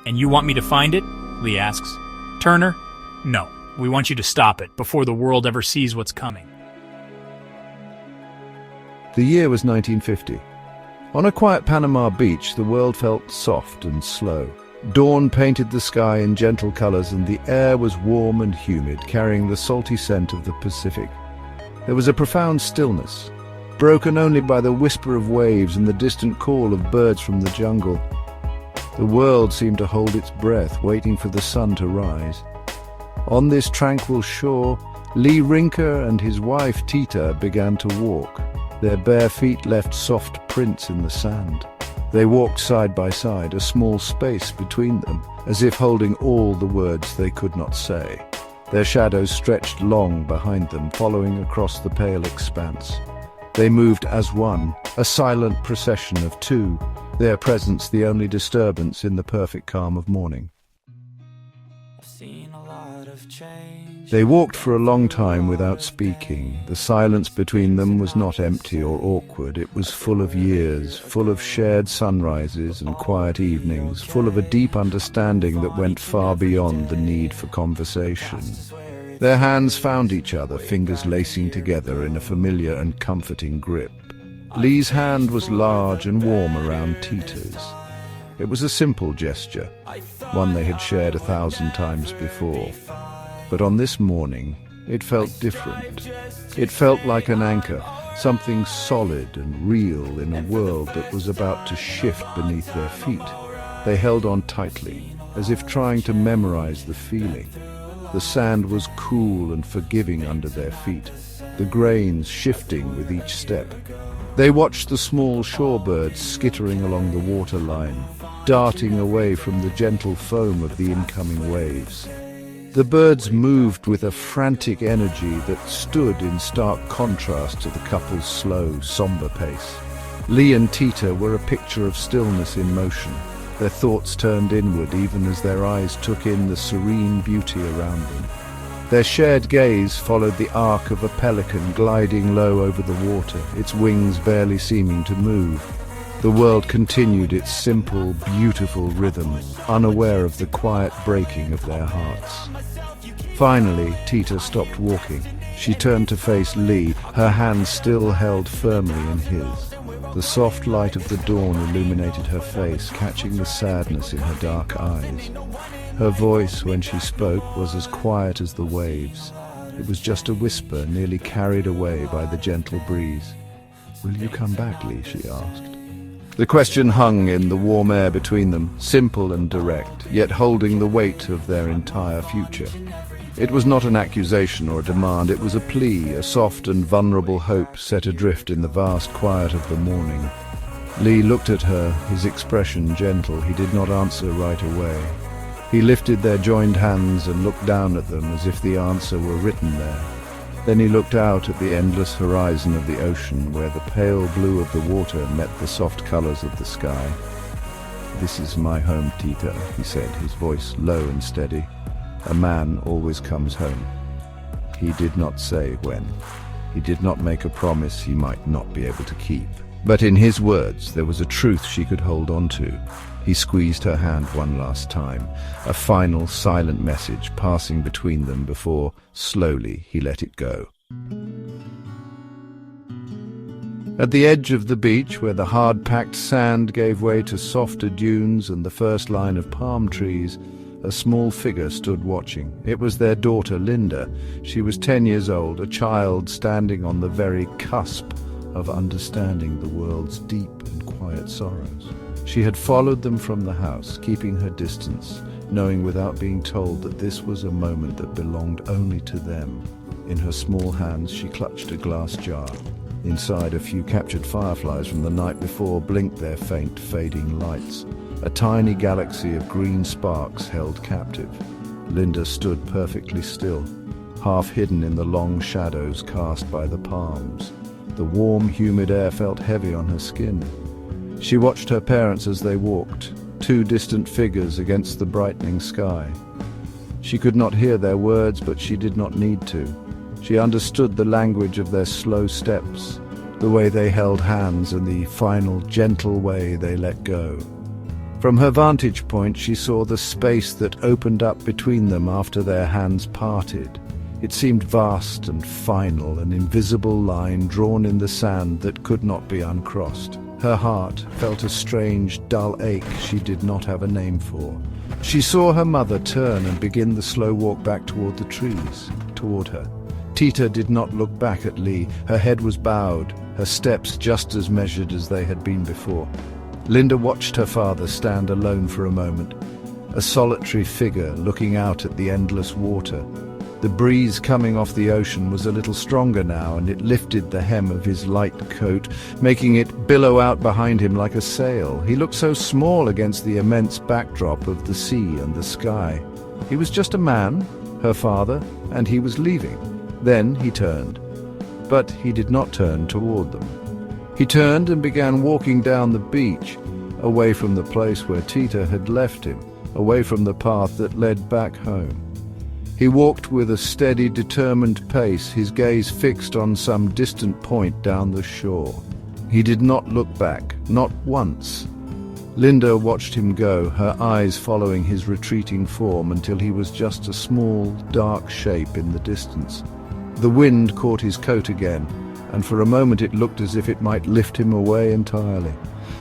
And you want me to find it?" Lee asks. "Turner, no. We want you to stop it before the world ever sees what's coming." The year was 1950. On a quiet Panama beach, the world felt soft and slow. Dawn painted the sky in gentle colors and the air was warm and humid, carrying the salty scent of the Pacific. There was a profound stillness, broken only by the whisper of waves and the distant call of birds from the jungle. The world seemed to hold its breath, waiting for the sun to rise. On this tranquil shore, Lee Rinker and his wife Tita began to walk. Their bare feet left soft prints in the sand. They walked side by side, a small space between them, as if holding all the words they could not say. Their shadows stretched long behind them, following across the pale expanse. They moved as one, a silent procession of two, their presence the only disturbance in the perfect calm of morning. They walked for a long time without speaking. The silence between them was not empty or awkward. It was full of years, full of shared sunrises and quiet evenings, full of a deep understanding that went far beyond the need for conversation. Their hands found each other, fingers lacing together in a familiar and comforting grip. Lee's hand was large and warm around Tita's. It was a simple gesture, one they had shared 1,000 times before. But on this morning, it felt different. It felt like an anchor, something solid and real in a world that was about to shift beneath their feet. They held on tightly, as if trying to memorize the feeling. The sand was cool and forgiving under their feet, the grains shifting with each step. They watched the small shorebirds skittering along the waterline, darting away from the gentle foam of the incoming waves. The birds moved with a frantic energy that stood in stark contrast to the couple's slow, somber pace. Lee and Tita were a picture of stillness in motion, their thoughts turned inward even as their eyes took in the serene beauty around them. Their shared gaze followed the arc of a pelican gliding low over the water, its wings barely seeming to move. The world continued its simple, beautiful rhythm, unaware of the quiet breaking of their hearts. Finally, Tita stopped walking. She turned to face Lee, her hand still held firmly in his. The soft light of the dawn illuminated her face, catching the sadness in her dark eyes. Her voice, when she spoke, was as quiet as the waves. It was just a whisper, nearly carried away by the gentle breeze. "Will you come back, Lee?" she asked. The question hung in the warm air between them, simple and direct, yet holding the weight of their entire future. It was not an accusation or a demand, it was a plea, a soft and vulnerable hope set adrift in the vast quiet of the morning. Lee looked at her, his expression gentle. He did not answer right away. He lifted their joined hands and looked down at them as if the answer were written there. Then he looked out at the endless horizon of the ocean, where the pale blue of the water met the soft colors of the sky. "This is my home, Tita," he said, his voice low and steady. "A man always comes home." He did not say when. He did not make a promise he might not be able to keep. But in his words there was a truth she could hold on to. He squeezed her hand one last time, a final silent message passing between them before, slowly, he let it go. At the edge of the beach, where the hard-packed sand gave way to softer dunes and the first line of palm trees, a small figure stood watching. It was their daughter, Linda. She was 10 years old, a child standing on the very cusp of understanding the world's deep and quiet sorrows. She had followed them from the house, keeping her distance, knowing without being told that this was a moment that belonged only to them. In her small hands she clutched a glass jar. Inside, a few captured fireflies from the night before blinked their faint, fading lights. A tiny galaxy of green sparks held captive. Linda stood perfectly still, half hidden in the long shadows cast by the palms. The warm, humid air felt heavy on her skin. She watched her parents as they walked, two distant figures against the brightening sky. She could not hear their words, but she did not need to. She understood the language of their slow steps, the way they held hands and the final, gentle way they let go. From her vantage point, she saw the space that opened up between them after their hands parted. It seemed vast and final, an invisible line drawn in the sand that could not be uncrossed. Her heart felt a strange, dull ache she did not have a name for. She saw her mother turn and begin the slow walk back toward the trees, toward her. Tita did not look back at Lee. Her head was bowed, her steps just as measured as they had been before. Linda watched her father stand alone for a moment, a solitary figure looking out at the endless water. The breeze coming off the ocean was a little stronger now, and it lifted the hem of his light coat, making it billow out behind him like a sail. He looked so small against the immense backdrop of the sea and the sky. He was just a man, her father, and he was leaving. Then he turned. But he did not turn toward them. He turned and began walking down the beach, away from the place where Tita had left him, away from the path that led back home. He walked with a steady, determined pace, his gaze fixed on some distant point down the shore. He did not look back, not once. Linda watched him go, her eyes following his retreating form until he was just a small, dark shape in the distance. The wind caught his coat again, and for a moment it looked as if it might lift him away entirely.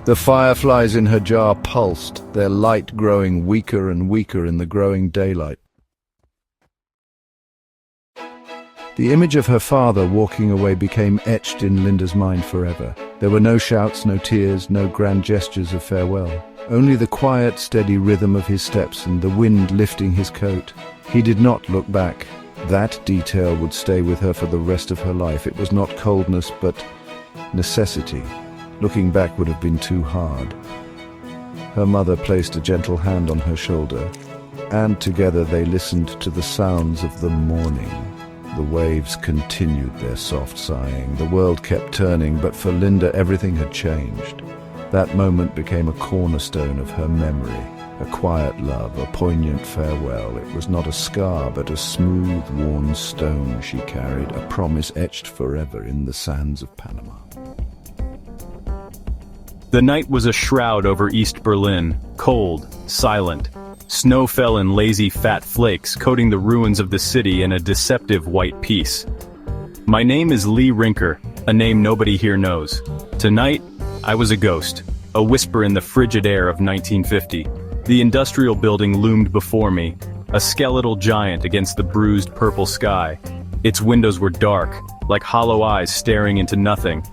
The fireflies in her jar pulsed, their light growing weaker and weaker in the growing daylight. The image of her father walking away became etched in Linda's mind forever. There were no shouts, no tears, no grand gestures of farewell. Only the quiet, steady rhythm of his steps and the wind lifting his coat. He did not look back. That detail would stay with her for the rest of her life. It was not coldness, but necessity. Looking back would have been too hard. Her mother placed a gentle hand on her shoulder, and together they listened to the sounds of the morning. The waves continued their soft sighing. The world kept turning, but for Linda everything had changed. That moment became a cornerstone of her memory. A quiet love, a poignant farewell. It was not a scar, but a smooth, worn stone she carried, a promise etched forever in the sands of Panama. The night was a shroud over East Berlin, cold, silent. Snow fell in lazy fat flakes, coating the ruins of the city in a deceptive white peace. My name is Lee Rinker, a name nobody here knows. Tonight, I was a ghost, a whisper in the frigid air of 1950. The industrial building loomed before me, a skeletal giant against the bruised purple sky. Its windows were dark, like hollow eyes staring into nothing.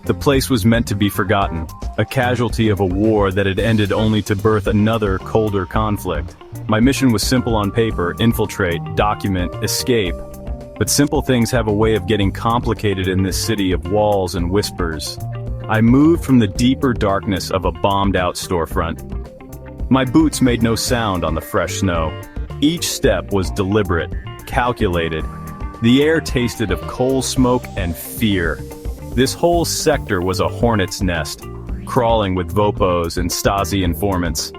The place was meant to be forgotten, a casualty of a war that had ended only to birth another, colder conflict. My mission was simple on paper: infiltrate, document, escape. But simple things have a way of getting complicated in this city of walls and whispers. I moved from the deeper darkness of a bombed-out storefront. My boots made no sound on the fresh snow. Each step was deliberate, calculated. The air tasted of coal smoke and fear. This whole sector was a hornet's nest, crawling with Vopos and Stasi informants.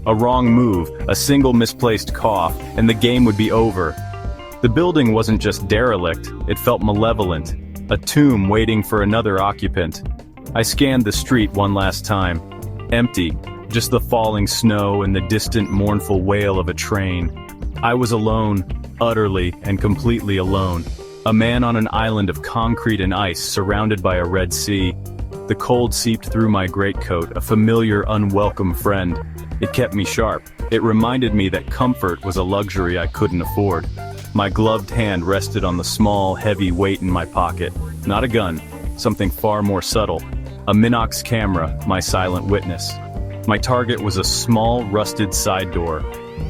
A wrong move, a single misplaced cough, and the game would be over. The building wasn't just derelict, it felt malevolent, a tomb waiting for another occupant. I scanned the street one last time. Empty, just the falling snow and the distant mournful wail of a train. I was alone, utterly and completely alone. A man on an island of concrete and ice surrounded by a Red Sea. The cold seeped through my greatcoat, a familiar, unwelcome friend. It kept me sharp. It reminded me that comfort was a luxury I couldn't afford. My gloved hand rested on the small, heavy weight in my pocket. Not a gun, something far more subtle. A Minox camera, my silent witness. My target was a small, rusted side door,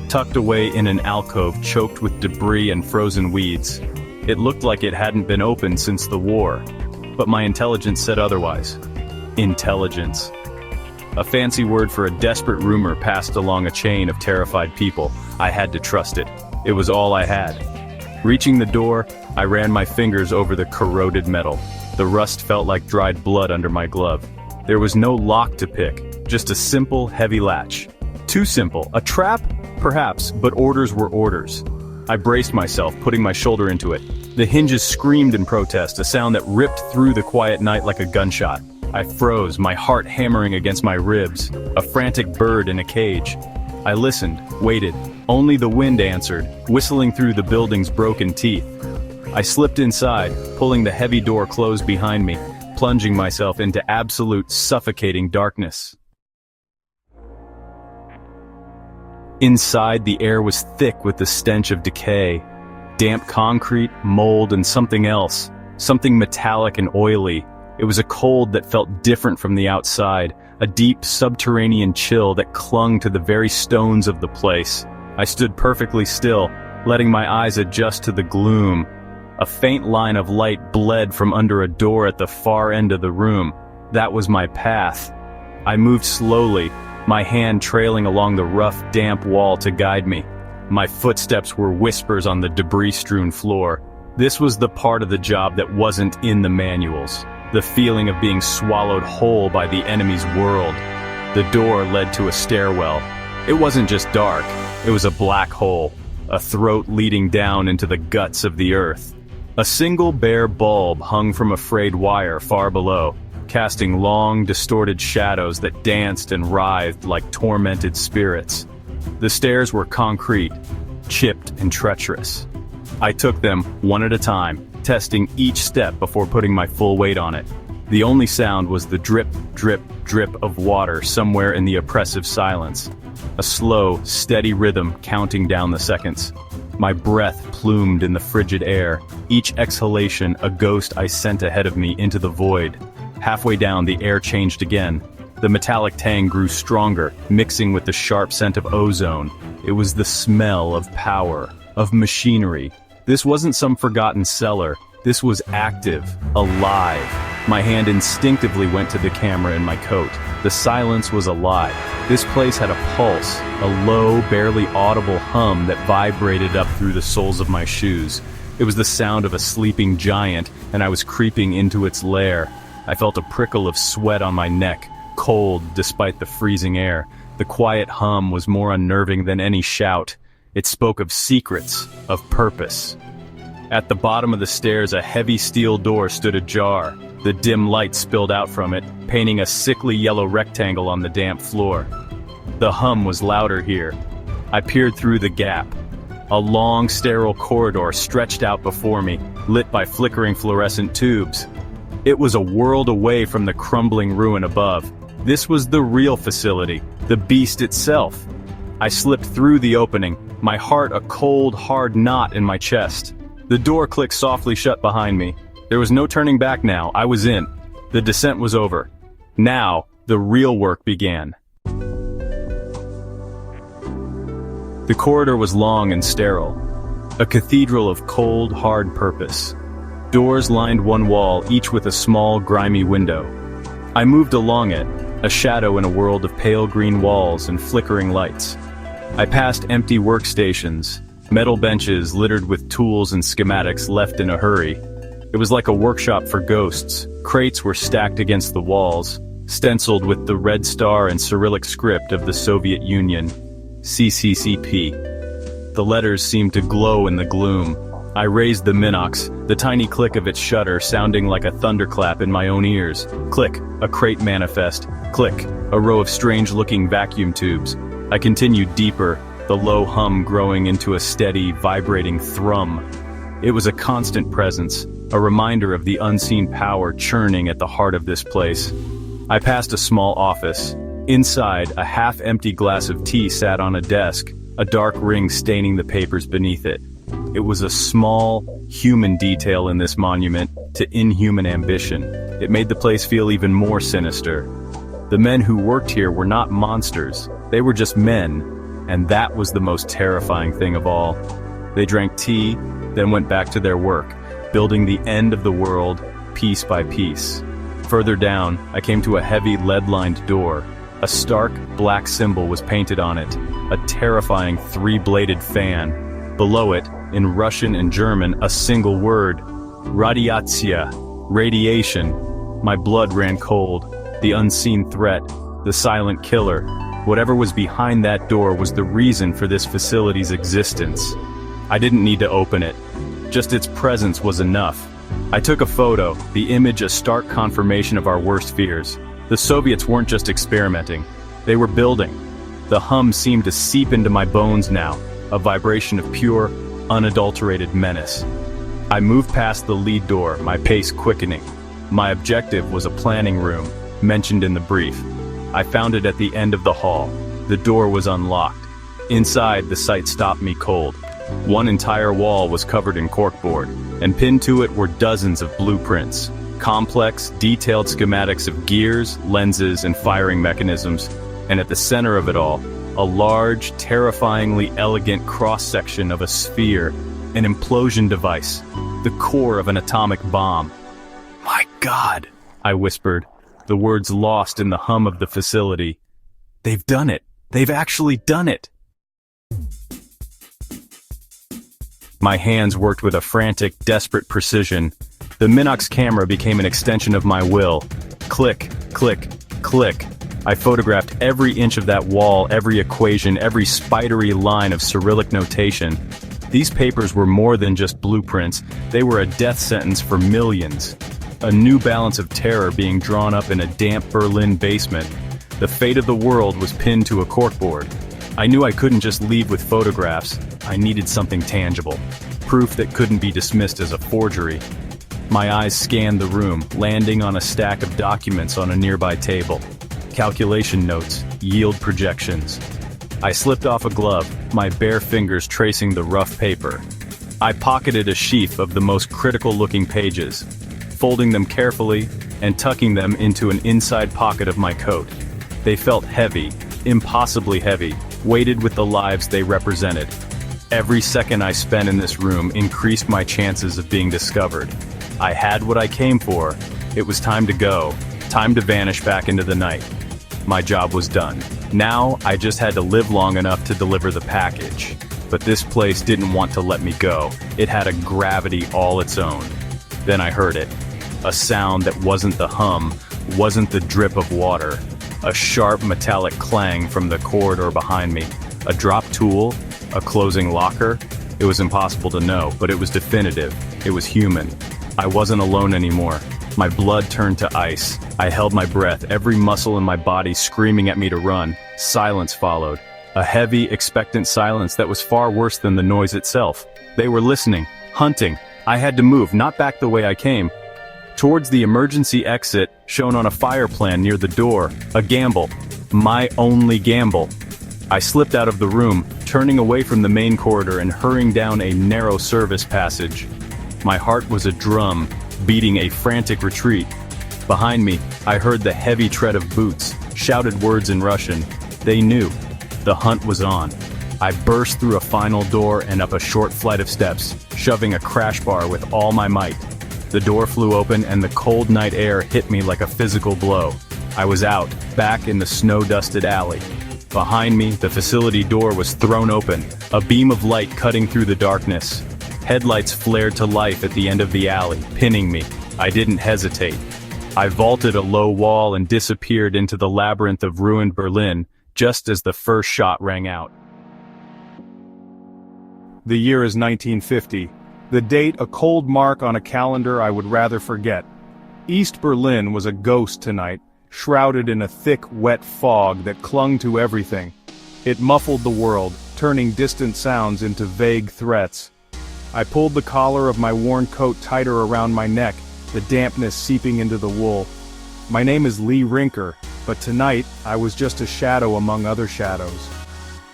tucked away in an alcove choked with debris and frozen weeds. It looked like it hadn't been opened since the war, but my intelligence said otherwise. Intelligence. A fancy word for a desperate rumor passed along a chain of terrified people. I had to trust it. It was all I had. Reaching the door, I ran my fingers over the corroded metal. The rust felt like dried blood under my glove. There was no lock to pick, just a simple, heavy latch. Too simple. A trap? Perhaps, but orders were orders. I braced myself, putting my shoulder into it. The hinges screamed in protest, a sound that ripped through the quiet night like a gunshot. I froze, my heart hammering against my ribs, a frantic bird in a cage. I listened, waited. Only the wind answered, whistling through the building's broken teeth. I slipped inside, pulling the heavy door closed behind me, plunging myself into absolute suffocating darkness. Inside, the air was thick with the stench of decay. Damp concrete, mold, and something else. Something metallic and oily. It was a cold that felt different from the outside, a deep subterranean chill that clung to the very stones of the place. I stood perfectly still, letting my eyes adjust to the gloom. A faint line of light bled from under a door at the far end of the room. That was my path. I moved slowly, my hand trailing along the rough, damp wall to guide me. My footsteps were whispers on the debris-strewn floor. This was the part of the job that wasn't in the manuals. The feeling of being swallowed whole by the enemy's world. The door led to a stairwell. It wasn't just dark, it was a black hole, a throat leading down into the guts of the earth. A single bare bulb hung from a frayed wire far below, casting long, distorted shadows that danced and writhed like tormented spirits. The stairs were concrete, chipped and treacherous. I took them one at a time, testing each step before putting my full weight on it. The only sound was the drip, drip, drip of water somewhere in the oppressive silence. A slow, steady rhythm counting down the seconds. My breath plumed in the frigid air, each exhalation a ghost I sent ahead of me into the void. Halfway down, the air changed again. The metallic tang grew stronger, mixing with the sharp scent of ozone. It was the smell of power, of machinery. This wasn't some forgotten cellar. This was active, alive. My hand instinctively went to the camera in my coat. The silence was alive. This place had a pulse, a low, barely audible hum that vibrated up through the soles of my shoes. It was the sound of a sleeping giant, and I was creeping into its lair. I felt a prickle of sweat on my neck, cold despite the freezing air. The quiet hum was more unnerving than any shout. It spoke of secrets, of purpose. At the bottom of the stairs, a heavy steel door stood ajar. The dim light spilled out from it, painting a sickly yellow rectangle on the damp floor. The hum was louder here. I peered through the gap. A long, sterile corridor stretched out before me, lit by flickering fluorescent tubes. It was a world away from the crumbling ruin above. This was the real facility, the beast itself. I slipped through the opening, my heart a cold, hard knot in my chest. The door clicked softly shut behind me. There was no turning back now. I was in. The descent was over. Now, the real work began. The corridor was long and sterile, a cathedral of cold, hard purpose. Doors lined one wall, each with a small, grimy window. I moved along it, a shadow in a world of pale green walls and flickering lights. I passed empty workstations, metal benches littered with tools and schematics left in a hurry. It was like a workshop for ghosts. Crates were stacked against the walls, stenciled with the red star and Cyrillic script of the Soviet Union, CCCP. The letters seemed to glow in the gloom. I raised the Minox, the tiny click of its shutter sounding like a thunderclap in my own ears. Click, a crate manifest. Click, a row of strange-looking vacuum tubes. I continued deeper, the low hum growing into a steady, vibrating thrum. It was a constant presence, a reminder of the unseen power churning at the heart of this place. I passed a small office. Inside, a half-empty glass of tea sat on a desk, a dark ring staining the papers beneath it. It was a small, human detail in this monument to inhuman ambition. It made the place feel even more sinister. The men who worked here were not monsters. They were just men, and that was the most terrifying thing of all. They drank tea, then went back to their work, building the end of the world, piece by piece. Further down, I came to a heavy lead-lined door. A stark, black symbol was painted on it, a terrifying three-bladed fan. Below it, in Russian and German, a single word, Radiatia, radiation. My blood ran cold. The unseen threat, the silent killer. Whatever was behind that door was the reason for this facility's existence. I didn't need to open it. Just its presence was enough. I took a photo, the image a stark confirmation of our worst fears. The Soviets weren't just experimenting. They were building. The hum seemed to seep into my bones now, a vibration of pure, unadulterated menace. I moved past the lead door, my pace quickening. My objective was a planning room, mentioned in the brief. I found it at the end of the hall. The door was unlocked. Inside, the sight stopped me cold. One entire wall was covered in corkboard, and pinned to it were dozens of blueprints. Complex, detailed schematics of gears, lenses, and firing mechanisms. And at the center of it all, a large, terrifyingly elegant cross-section of a sphere, an implosion device, the core of an atomic bomb. "My God," I whispered, the words lost in the hum of the facility. "They've done it. They've actually done it." My hands worked with a frantic, desperate precision. The Minox camera became an extension of my will. Click, click, click. I photographed every inch of that wall, every equation, every spidery line of Cyrillic notation. These papers were more than just blueprints. They were a death sentence for millions. A new balance of terror being drawn up in a damp Berlin basement. The fate of the world was pinned to a corkboard. I knew I couldn't just leave with photographs. I needed something tangible. Proof that couldn't be dismissed as a forgery. My eyes scanned the room, landing on a stack of documents on a nearby table. calculation notes, yield projections. I slipped off a glove, my bare fingers tracing the rough paper. I pocketed a sheaf of the most critical-looking pages, folding them carefully and tucking them into an inside pocket of my coat. They felt heavy, impossibly heavy, weighted with the lives they represented. Every second I spent in this room increased my chances of being discovered. I had what I came for. It was time to go, time to vanish back into the night. My job was done. Now, I just had to live long enough to deliver the package. But this place didn't want to let me go. It had a gravity all its own. Then I heard it. A sound that wasn't the hum, wasn't the drip of water. A sharp metallic clang from the corridor behind me. A drop tool? A closing locker? It was impossible to know, but it was definitive. It was human. I wasn't alone anymore. My blood turned to ice. I held my breath, every muscle in my body screaming at me to run. Silence followed. A heavy, expectant silence that was far worse than the noise itself. They were listening, hunting. I had to move, not back the way I came. Towards the emergency exit, shown on a fire plan near the door. A gamble. My only gamble. I slipped out of the room, turning away from the main corridor and hurrying down a narrow service passage. My heart was a drum, beating a frantic retreat. Behind me, I heard the heavy tread of boots, shouted words in Russian. They knew. The hunt was on. I burst through a final door and up a short flight of steps, shoving a crash bar with all my might. The door flew open and the cold night air hit me like a physical blow. I was out, back in the snow-dusted alley. Behind me, the facility door was thrown open, a beam of light cutting through the darkness. Headlights flared to life at the end of the alley, pinning me. I didn't hesitate. I vaulted a low wall and disappeared into the labyrinth of ruined Berlin, just as the first shot rang out. The year is 1950. The date a cold mark on a calendar I would rather forget. East Berlin was a ghost tonight, shrouded in a thick, wet fog that clung to everything. It muffled the world, turning distant sounds into vague threats. I pulled the collar of my worn coat tighter around my neck, the dampness seeping into the wool. My name is Rinker, but tonight I was just a shadow among other shadows.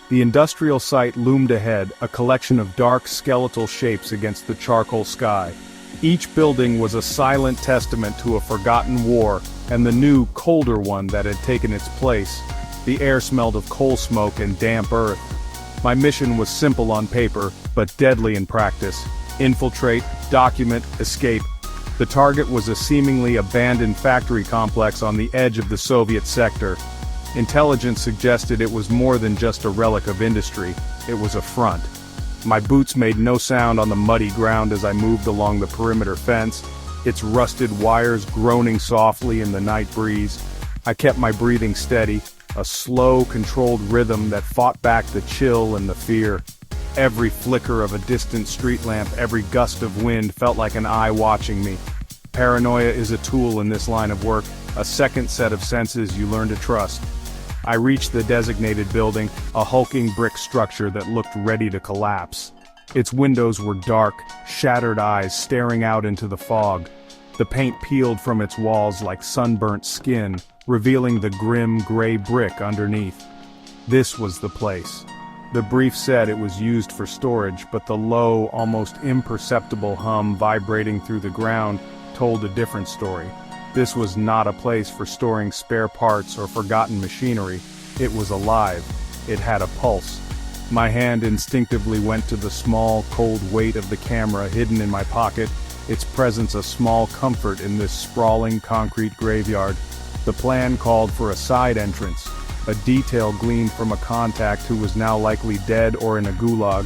The industrial site loomed ahead, a collection of dark skeletal shapes against the charcoal sky. Each building was a silent testament to a forgotten war, and the new, colder one that had taken its place. The air smelled of coal smoke and damp earth. My mission was simple on paper, but deadly in practice. Infiltrate, document, escape. The target was a seemingly abandoned factory complex on the edge of the Soviet sector. Intelligence suggested it was more than just a relic of industry, it was a front. My boots made no sound on the muddy ground as I moved along the perimeter fence, its rusted wires groaning softly in the night breeze. I kept my breathing steady, a slow, controlled rhythm that fought back the chill and the fear. Every flicker of a distant street lamp, every gust of wind felt like an eye watching me. Paranoia is a tool in this line of work, a second set of senses you learn to trust. I reached the designated building, a hulking brick structure that looked ready to collapse. Its windows were dark, shattered eyes staring out into the fog. The paint peeled from its walls like sunburnt skin, revealing the grim gray brick underneath. This was the place. The brief said it was used for storage, but the low, almost imperceptible hum vibrating through the ground told a different story. This was not a place for storing spare parts or forgotten machinery. It was alive. It had a pulse. My hand instinctively went to the small, cold weight of the camera hidden in my pocket, its presence a small comfort in this sprawling concrete graveyard. The plan called for a side entrance, a detail gleaned from a contact who was now likely dead or in a gulag.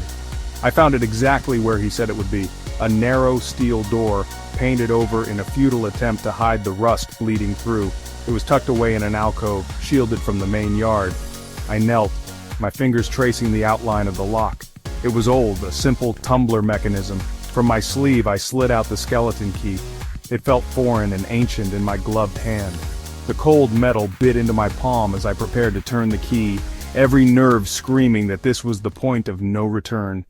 I found it exactly where he said it would be, a narrow steel door, painted over in a futile attempt to hide the rust bleeding through. It was tucked away in an alcove, shielded from the main yard. I knelt, my fingers tracing the outline of the lock. It was old, a simple tumbler mechanism. From my sleeve I slid out the skeleton key. It felt foreign and ancient in my gloved hand. The cold metal bit into my palm as I prepared to turn the key, every nerve screaming that this was the point of no return.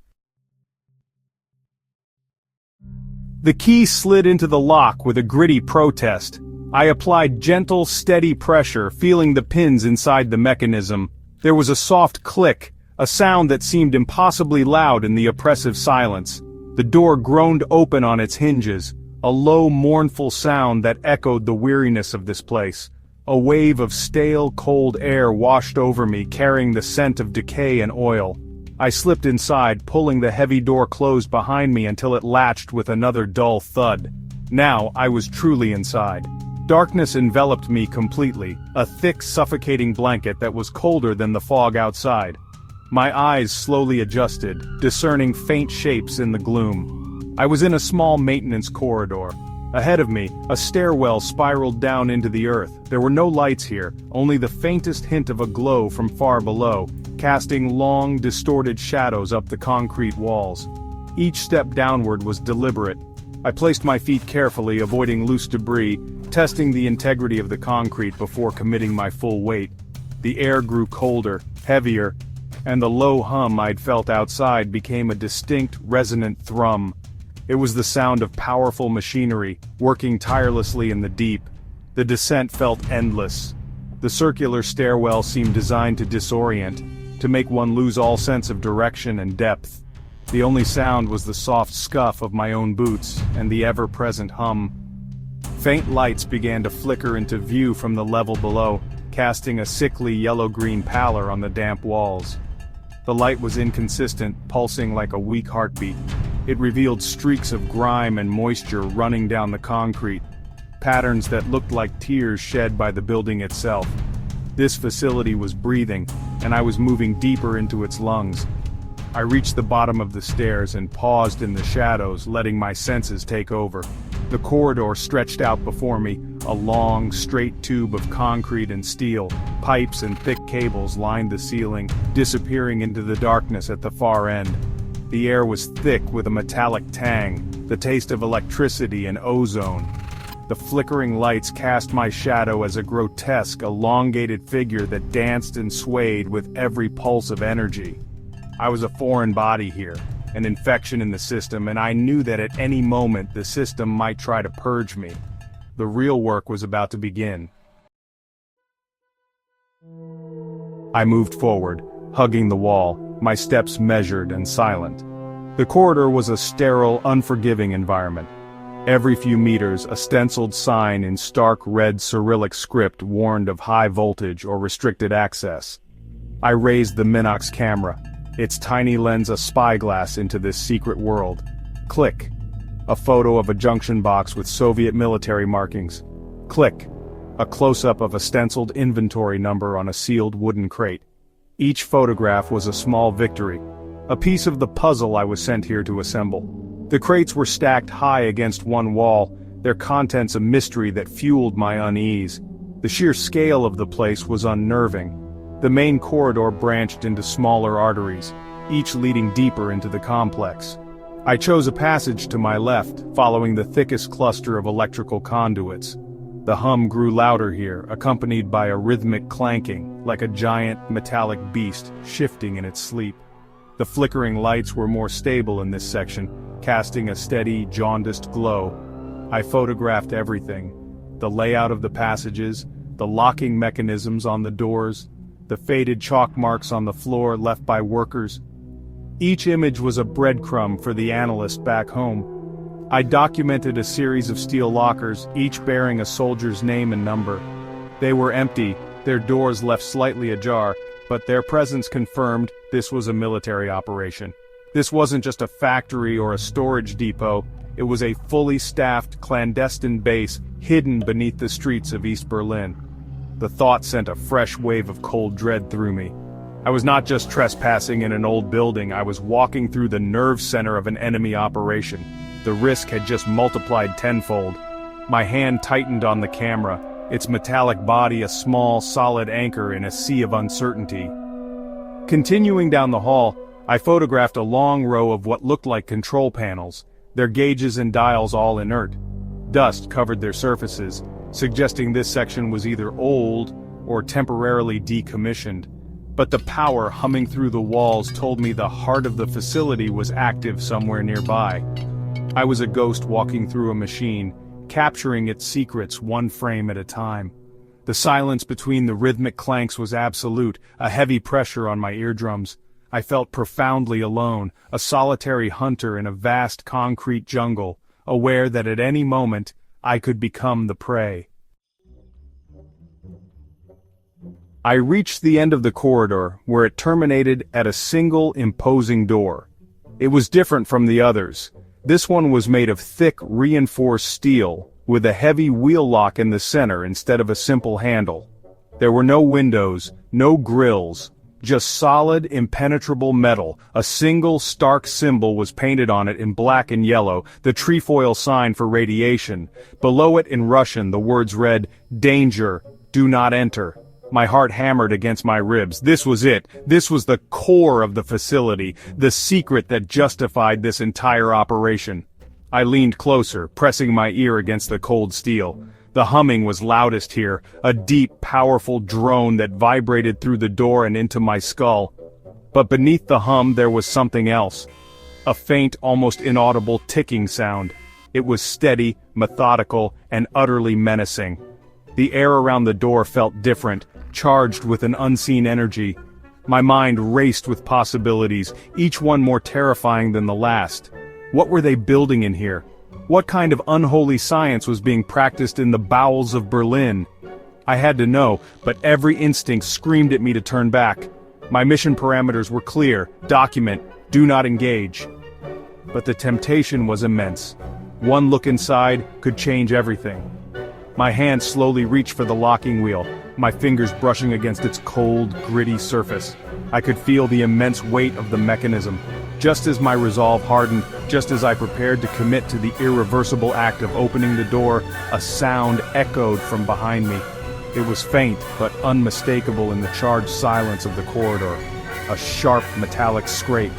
The key slid into the lock with a gritty protest. I applied gentle, steady pressure, feeling the pins inside the mechanism. There was a soft click, a sound that seemed impossibly loud in the oppressive silence. The door groaned open on its hinges, a low, mournful sound that echoed the weariness of this place. A wave of stale, cold air washed over me, carrying the scent of decay and oil. I slipped inside, pulling the heavy door closed behind me until it latched with another dull thud. Now I was truly inside. Darkness enveloped me completely, a thick, suffocating blanket that was colder than the fog outside. My eyes slowly adjusted, discerning faint shapes in the gloom. I was in a small maintenance corridor. Ahead of me, a stairwell spiraled down into the earth. There were no lights here, only the faintest hint of a glow from far below, casting long, distorted shadows up the concrete walls. Each step downward was deliberate. I placed my feet carefully, avoiding loose debris, testing the integrity of the concrete before committing my full weight. The air grew colder, heavier, and the low hum I'd felt outside became a distinct, resonant thrum. It was the sound of powerful machinery, working tirelessly in the deep. The descent felt endless. The circular stairwell seemed designed to disorient, to make one lose all sense of direction and depth. The only sound was the soft scuff of my own boots, and the ever-present hum. Faint lights began to flicker into view from the level below, casting a sickly yellow-green pallor on the damp walls. The light was inconsistent, pulsing like a weak heartbeat. It revealed streaks of grime and moisture running down the concrete, patterns that looked like tears shed by the building itself. This facility was breathing, and I was moving deeper into its lungs. I reached the bottom of the stairs and paused in the shadows, letting my senses take over. The corridor stretched out before me, a long, straight tube of concrete and steel. Pipes and thick cables lined the ceiling, disappearing into the darkness at the far end. The air was thick with a metallic tang, the taste of electricity and ozone. The flickering lights cast my shadow as a grotesque, elongated figure that danced and swayed with every pulse of energy. I was a foreign body here, an infection in the system, and I knew that at any moment the system might try to purge me. The real work was about to begin. I moved forward, hugging the wall, my steps measured and silent. The corridor was a sterile, unforgiving environment. Every few meters, a stenciled sign in stark red Cyrillic script warned of high voltage or restricted access. I raised the Minox camera, its tiny lens a spyglass into this secret world. Click. A photo of a junction box with Soviet military markings. Click. A close-up of a stenciled inventory number on a sealed wooden crate. Each photograph was a small victory, a piece of the puzzle I was sent here to assemble. The crates were stacked high against one wall, their contents a mystery that fueled my unease. The sheer scale of the place was unnerving. The main corridor branched into smaller arteries, each leading deeper into the complex. I chose a passage to my left, following the thickest cluster of electrical conduits. The hum grew louder here, accompanied by a rhythmic clanking, like a giant, metallic beast shifting in its sleep. The flickering lights were more stable in this section, casting a steady, jaundiced glow. I photographed everything: the layout of the passages, the locking mechanisms on the doors, the faded chalk marks on the floor left by workers. Each image was a breadcrumb for the analyst back home. I documented a series of steel lockers, each bearing a soldier's name and number. They were empty, their doors left slightly ajar, but their presence confirmed this was a military operation. This wasn't just a factory or a storage depot, it was a fully staffed, clandestine base hidden beneath the streets of East Berlin. The thought sent a fresh wave of cold dread through me. I was not just trespassing in an old building, I was walking through the nerve center of an enemy operation. The risk had just multiplied tenfold. My hand tightened on the camera, its metallic body a small, solid anchor in a sea of uncertainty. Continuing down the hall, I photographed a long row of what looked like control panels, their gauges and dials all inert. Dust covered their surfaces, suggesting this section was either old or temporarily decommissioned. But the power humming through the walls told me the heart of the facility was active somewhere nearby. I was a ghost walking through a machine, capturing its secrets one frame at a time. The silence between the rhythmic clanks was absolute, a heavy pressure on my eardrums. I felt profoundly alone, a solitary hunter in a vast concrete jungle, aware that at any moment, I could become the prey. I reached the end of the corridor, where it terminated at a single imposing door. It was different from the others. This one was made of thick, reinforced steel, with a heavy wheel lock in the center instead of a simple handle. There were no windows, no grills, just solid, impenetrable metal. A single stark symbol was painted on it in black and yellow, the trefoil sign for radiation. Below it in Russian the words read, "Danger, do not enter." My heart hammered against my ribs. This was it. This was the core of the facility, the secret that justified this entire operation. I leaned closer, pressing my ear against the cold steel. The humming was loudest here, a deep, powerful drone that vibrated through the door and into my skull. But beneath the hum there was something else. A faint, almost inaudible ticking sound. It was steady, methodical, and utterly menacing. The air around the door felt different, charged with an unseen energy. My mind raced with possibilities, each one more terrifying than the last. What were they building in here? What kind of unholy science was being practiced in the bowels of Berlin? I had to know, but every instinct screamed at me to turn back. My mission parameters were clear: document, do not engage. But the temptation was immense. One look inside could change everything. My hand slowly reached for the locking wheel, my fingers brushing against its cold, gritty surface. I could feel the immense weight of the mechanism. Just as my resolve hardened, just as I prepared to commit to the irreversible act of opening the door, a sound echoed from behind me. It was faint, but unmistakable in the charged silence of the corridor. A sharp, metallic scrape.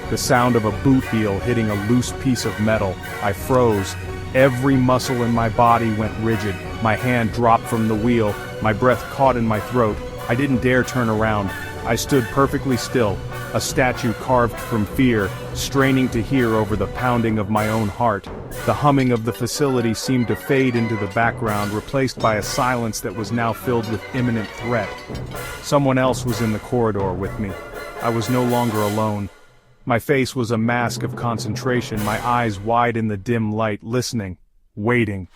The sound of a boot heel hitting a loose piece of metal. I froze. Every muscle in my body went rigid. My hand dropped from the wheel. My breath caught in my throat. I didn't dare turn around. I stood perfectly still, a statue carved from fear, straining to hear over the pounding of my own heart. The humming of the facility seemed to fade into the background, replaced by a silence that was now filled with imminent threat. Someone else was in the corridor with me. I was no longer alone. My face was a mask of concentration, my eyes wide in the dim light, listening, waiting.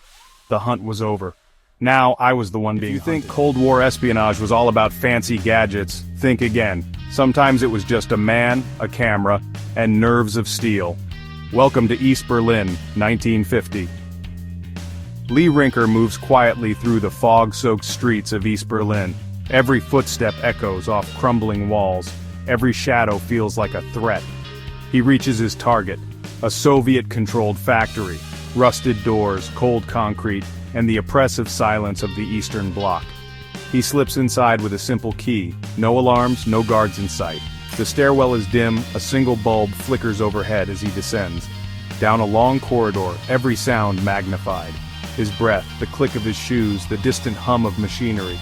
The hunt was over. Now I was the one being hunted. If you think Cold War espionage was all about fancy gadgets, think again. Sometimes it was just a man, a camera, and nerves of steel. Welcome to East Berlin, 1950. Lee Rinker moves quietly through the fog-soaked streets of East Berlin. Every footstep echoes off crumbling walls. Every shadow feels like a threat. He reaches his target, a Soviet-controlled factory, rusted doors, cold concrete, and the oppressive silence of the Eastern Bloc. He slips inside with a simple key, no alarms, no guards in sight. The stairwell is dim, a single bulb flickers overhead as he descends. Down a long corridor, every sound magnified. His breath, the click of his shoes, the distant hum of machinery.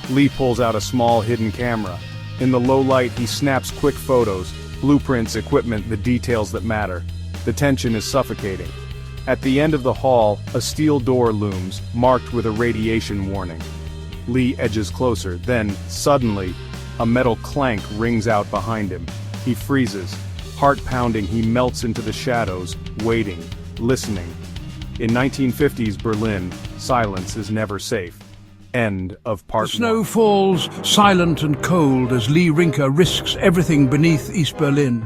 Lee pulls out a small hidden camera. In the low light he snaps quick photos, blueprints, equipment, the details that matter. The tension is suffocating. At the end of the hall, a steel door looms, marked with a radiation warning. Lee edges closer, then, suddenly, a metal clank rings out behind him. He freezes. Heart pounding, he melts into the shadows, waiting, listening. In 1950s Berlin, silence is never safe. End of part 1. The snow falls, silent and cold, as Lee Rinker risks everything beneath East Berlin.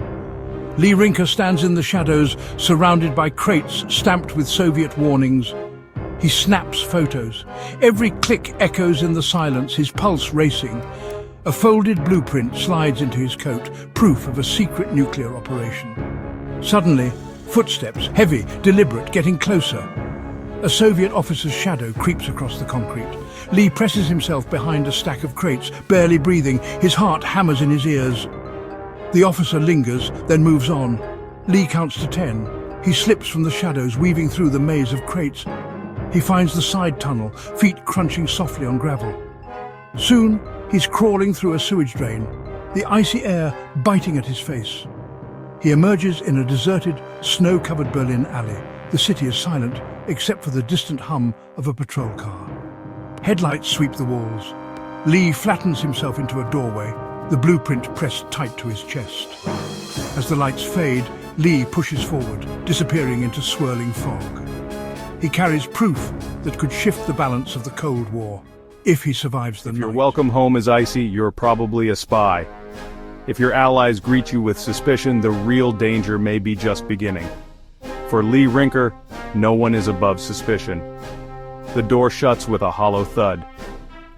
Lee Rinker stands in the shadows, surrounded by crates stamped with Soviet warnings. He snaps photos. Every click echoes in the silence, his pulse racing. A folded blueprint slides into his coat, proof of a secret nuclear operation. Suddenly, footsteps, heavy, deliberate, getting closer. A Soviet officer's shadow creeps across the concrete. Lee presses himself behind a stack of crates, barely breathing. His heart hammers in his ears. The officer lingers, then moves on. Lee counts to 10. He slips from the shadows, weaving through the maze of crates. He finds the side tunnel, feet crunching softly on gravel. Soon, he's crawling through a sewage drain, the icy air biting at his face. He emerges in a deserted, snow-covered Berlin alley. The city is silent, except for the distant hum of a patrol car. Headlights sweep the walls. Lee flattens himself into a doorway, the blueprint pressed tight to his chest. As the lights fade, Lee pushes forward, disappearing into swirling fog. He carries proof that could shift the balance of the Cold War, if he survives the night. If your welcome home is icy, you're probably a spy. If your allies greet you with suspicion, the real danger may be just beginning. For Lee Rinker, no one is above suspicion. The door shuts with a hollow thud.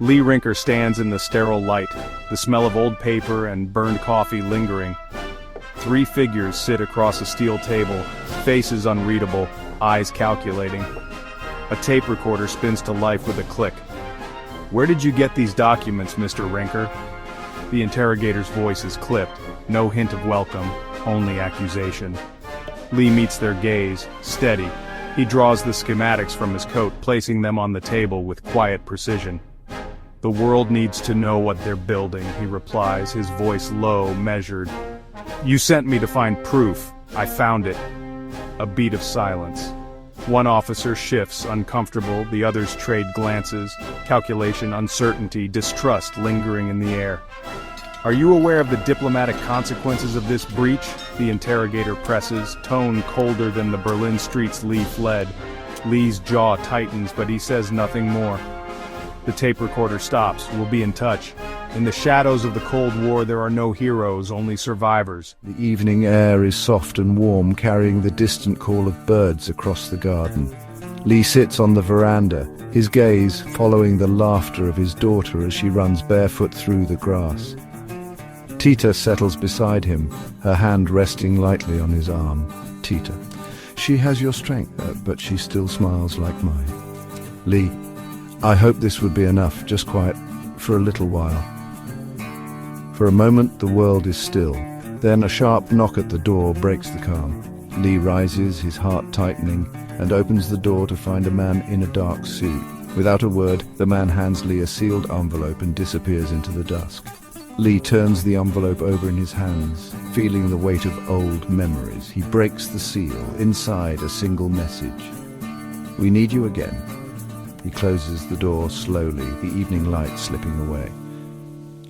Lee Rinker stands in the sterile light, the smell of old paper and burned coffee lingering. 3 figures sit across a steel table, faces unreadable, eyes calculating. A tape recorder spins to life with a click. "Where did you get these documents, Mr. Rinker?" The interrogator's voice is clipped, no hint of welcome, only accusation. Lee meets their gaze, steady. He draws the schematics from his coat, placing them on the table with quiet precision. "The world needs to know what they're building," he replies, his voice low, measured. "You sent me to find proof. I found it." A beat of silence. One officer shifts, uncomfortable, the others trade glances, calculation, uncertainty, distrust lingering in the air. "Are you aware of the diplomatic consequences of this breach?" The interrogator presses, tone colder than the Berlin streets Lee fled. Lee's jaw tightens, but he says nothing more. The tape recorder stops. "We'll be in touch. In the shadows of the Cold War there are no heroes, only survivors." The evening air is soft and warm, carrying the distant call of birds across the garden. Lee sits on the veranda, his gaze following the laughter of his daughter as she runs barefoot through the grass. Tita settles beside him, her hand resting lightly on his arm. Tita. She has your strength, but she still smiles like mine. Lee, I hope this would be enough, just quiet, for a little while. For a moment the world is still. Then a sharp knock at the door breaks the calm. Lee rises, his heart tightening, and opens the door to find a man in a dark suit. Without a word, the man hands Lee a sealed envelope and disappears into the dusk. Lee turns the envelope over in his hands, feeling the weight of old memories. He breaks the seal, inside a single message. "We need you again." He closes the door slowly, the evening light slipping away.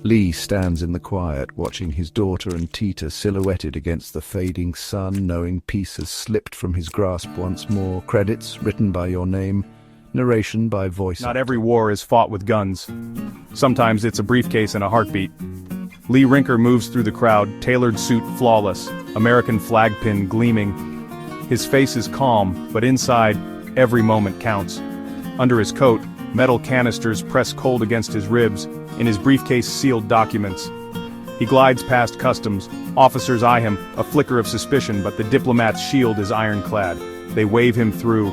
Lee stands in the quiet, watching his daughter and Tita silhouetted against the fading sun, knowing peace has slipped from his grasp once more. Credits written by your name, narration by voice. Not every war is fought with guns. Sometimes it's a briefcase and a heartbeat. Lee Rinker moves through the crowd, tailored suit flawless, American flag pin gleaming. His face is calm, but inside, every moment counts. Under his coat, metal canisters press cold against his ribs, in his briefcase sealed documents. He glides past customs. Officers eye him, a flicker of suspicion, but the diplomat's shield is ironclad. They wave him through.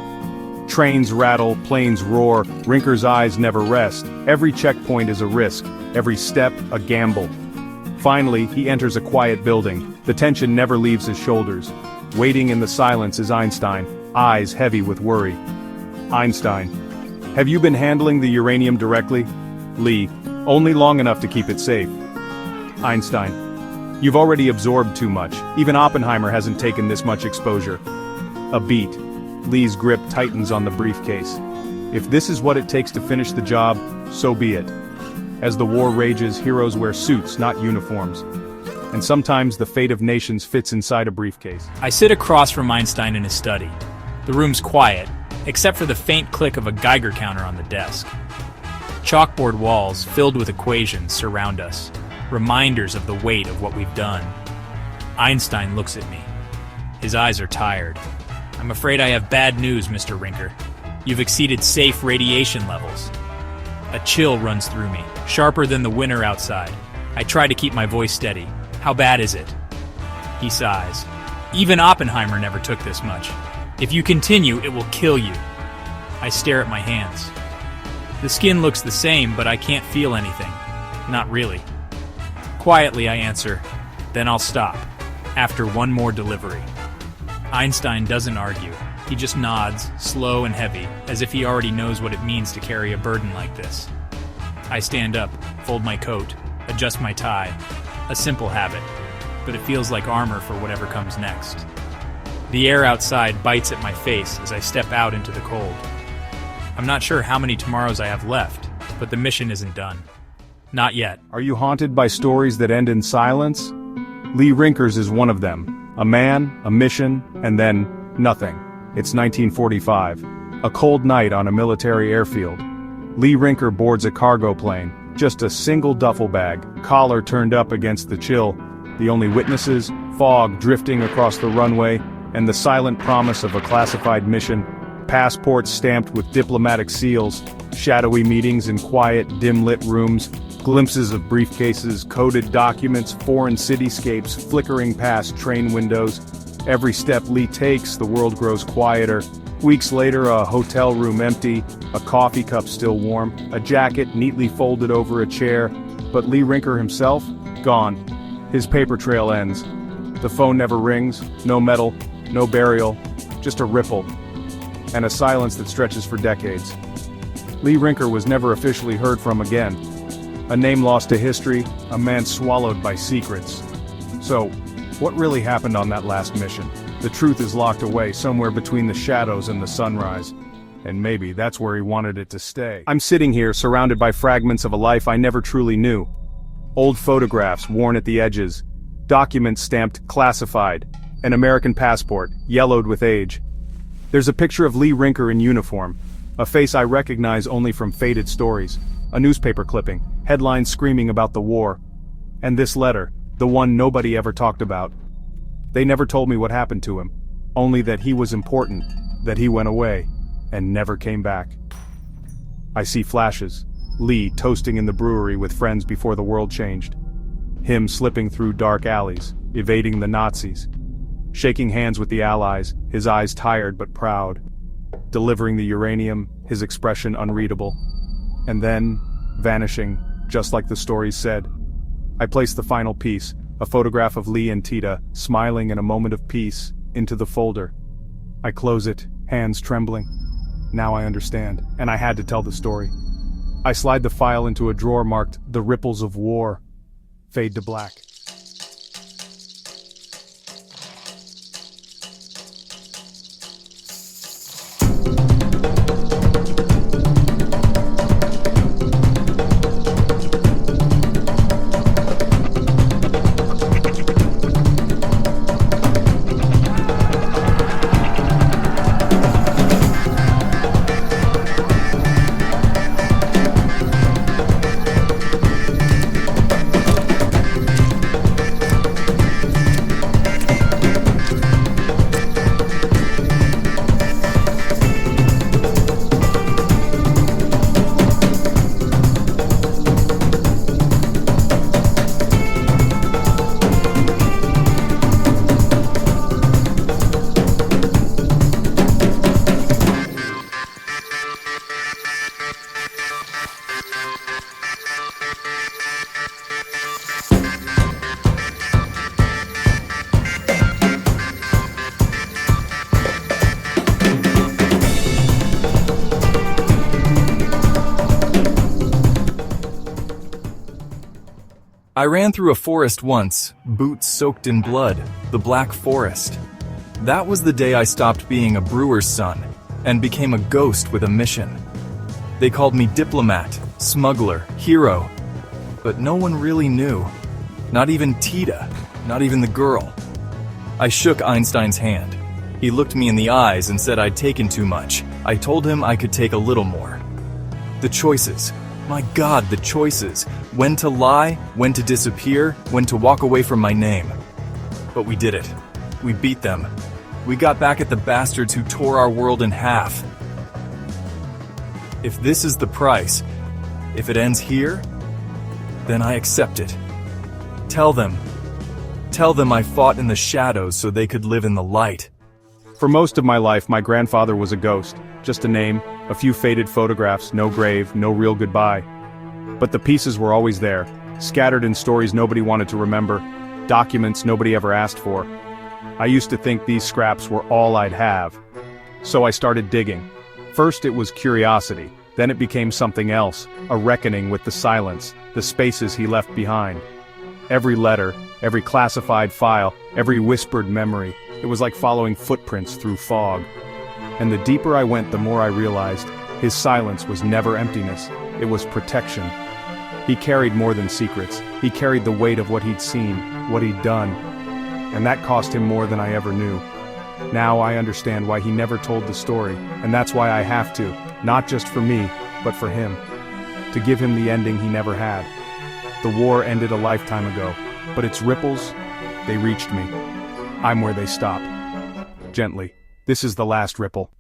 Trains rattle, planes roar, Rinker's eyes never rest. Every checkpoint is a risk, every step a gamble. Finally, he enters a quiet building. The tension never leaves his shoulders. Waiting in the silence is Einstein, eyes heavy with worry. Einstein. "Have you been handling the uranium directly?" Lee. "Only long enough to keep it safe." Einstein. "You've already absorbed too much. Even Oppenheimer hasn't taken this much exposure." A beat. Lee's grip tightens on the briefcase. If this is what it takes to finish the job, so be it. As the war rages, heroes wear suits, not uniforms. And sometimes the fate of nations fits inside a briefcase. I sit across from Einstein in his study. The room's quiet, except for the faint click of a Geiger counter on the desk. Chalkboard walls filled with equations surround us, reminders of the weight of what we've done. Einstein looks at me. His eyes are tired. "I'm afraid I have bad news, Mr. Rinker. You've exceeded safe radiation levels." A chill runs through me, sharper than the winter outside. I try to keep my voice steady. "How bad is it?" He sighs. "Even Oppenheimer never took this much. If you continue, it will kill you." I stare at my hands. The skin looks the same, but I can't feel anything. Not really. Quietly, I answer, "Then I'll stop, after one more delivery." Einstein doesn't argue. He just nods, slow and heavy, as if he already knows what it means to carry a burden like this. I stand up, fold my coat, adjust my tie. A simple habit, but it feels like armor for whatever comes next. The air outside bites at my face as I step out into the cold. I'm not sure how many tomorrows I have left, but the mission isn't done. Not yet. Are you haunted by stories that end in silence? Lee Rinker's is one of them. A man, a mission, and then nothing. It's 1945. A cold night on a military airfield. Lee Rinker boards a cargo plane, just a single duffel bag, collar turned up against the chill. The only witnesses, fog drifting across the runway, and the silent promise of a classified mission. Passports stamped with diplomatic seals, shadowy meetings in quiet, dim-lit rooms, glimpses of briefcases, coded documents, foreign cityscapes flickering past train windows. Every step Lee takes, the world grows quieter. Weeks later, a hotel room empty, a coffee cup still warm, a jacket neatly folded over a chair, but Lee Rinker himself? Gone. His paper trail ends. The phone never rings, no medal, no burial, just a ripple, and a silence that stretches for decades. Lee Rinker was never officially heard from again. A name lost to history, a man swallowed by secrets. So, what really happened on that last mission? The truth is locked away somewhere between the shadows and the sunrise. And maybe that's where he wanted it to stay. I'm sitting here surrounded by fragments of a life I never truly knew. Old photographs worn at the edges, documents stamped classified, an American passport, yellowed with age. There's a picture of Lee Rinker in uniform, a face I recognize only from faded stories, a newspaper clipping, headlines screaming about the war. And this letter, the one nobody ever talked about. They never told me what happened to him, only that he was important, that he went away, and never came back. I see flashes, Lee toasting in the brewery with friends before the world changed. Him slipping through dark alleys, evading the Nazis. Shaking hands with the Allies, his eyes tired but proud. Delivering the uranium, his expression unreadable. And then, vanishing, just like the stories said. I place the final piece, a photograph of Lee and Tita, smiling in a moment of peace, into the folder. I close it, hands trembling. Now I understand, and I had to tell the story. I slide the file into a drawer marked, "The Ripples of War." Fade to black. I ran through a forest once, boots soaked in blood, the Black Forest. That was the day I stopped being a brewer's son and became a ghost with a mission. They called me diplomat, smuggler, hero, but no one really knew. Not even Tita, not even the girl. I shook Einstein's hand. He looked me in the eyes and said I'd taken too much. I told him I could take a little more. The choices. My God, the choices. When to lie, when to disappear, when to walk away from my name. But we did it. We beat them. We got back at the bastards who tore our world in half. If this is the price, if it ends here, then I accept it. Tell them I fought in the shadows so they could live in the light. For most of my life, my grandfather was a ghost. Just a name, a few faded photographs, no grave, no real goodbye. But the pieces were always there, scattered in stories nobody wanted to remember, documents nobody ever asked for. I used to think these scraps were all I'd have. So I started digging. First it was curiosity, then it became something else, a reckoning with the silence, the spaces he left behind. Every letter, every classified file, every whispered memory, It was like following footprints through fog. And the deeper I went, the more I realized his silence was never emptiness, it was protection. He carried more than secrets. He carried the weight of what he'd seen, what he'd done. And that cost him more than I ever knew. Now I understand why he never told the story, and that's why I have to, not just for me, but for him. To give him the ending he never had. The war ended a lifetime ago, but its ripples, they reached me. I'm where they stop. Gently. This is the last ripple.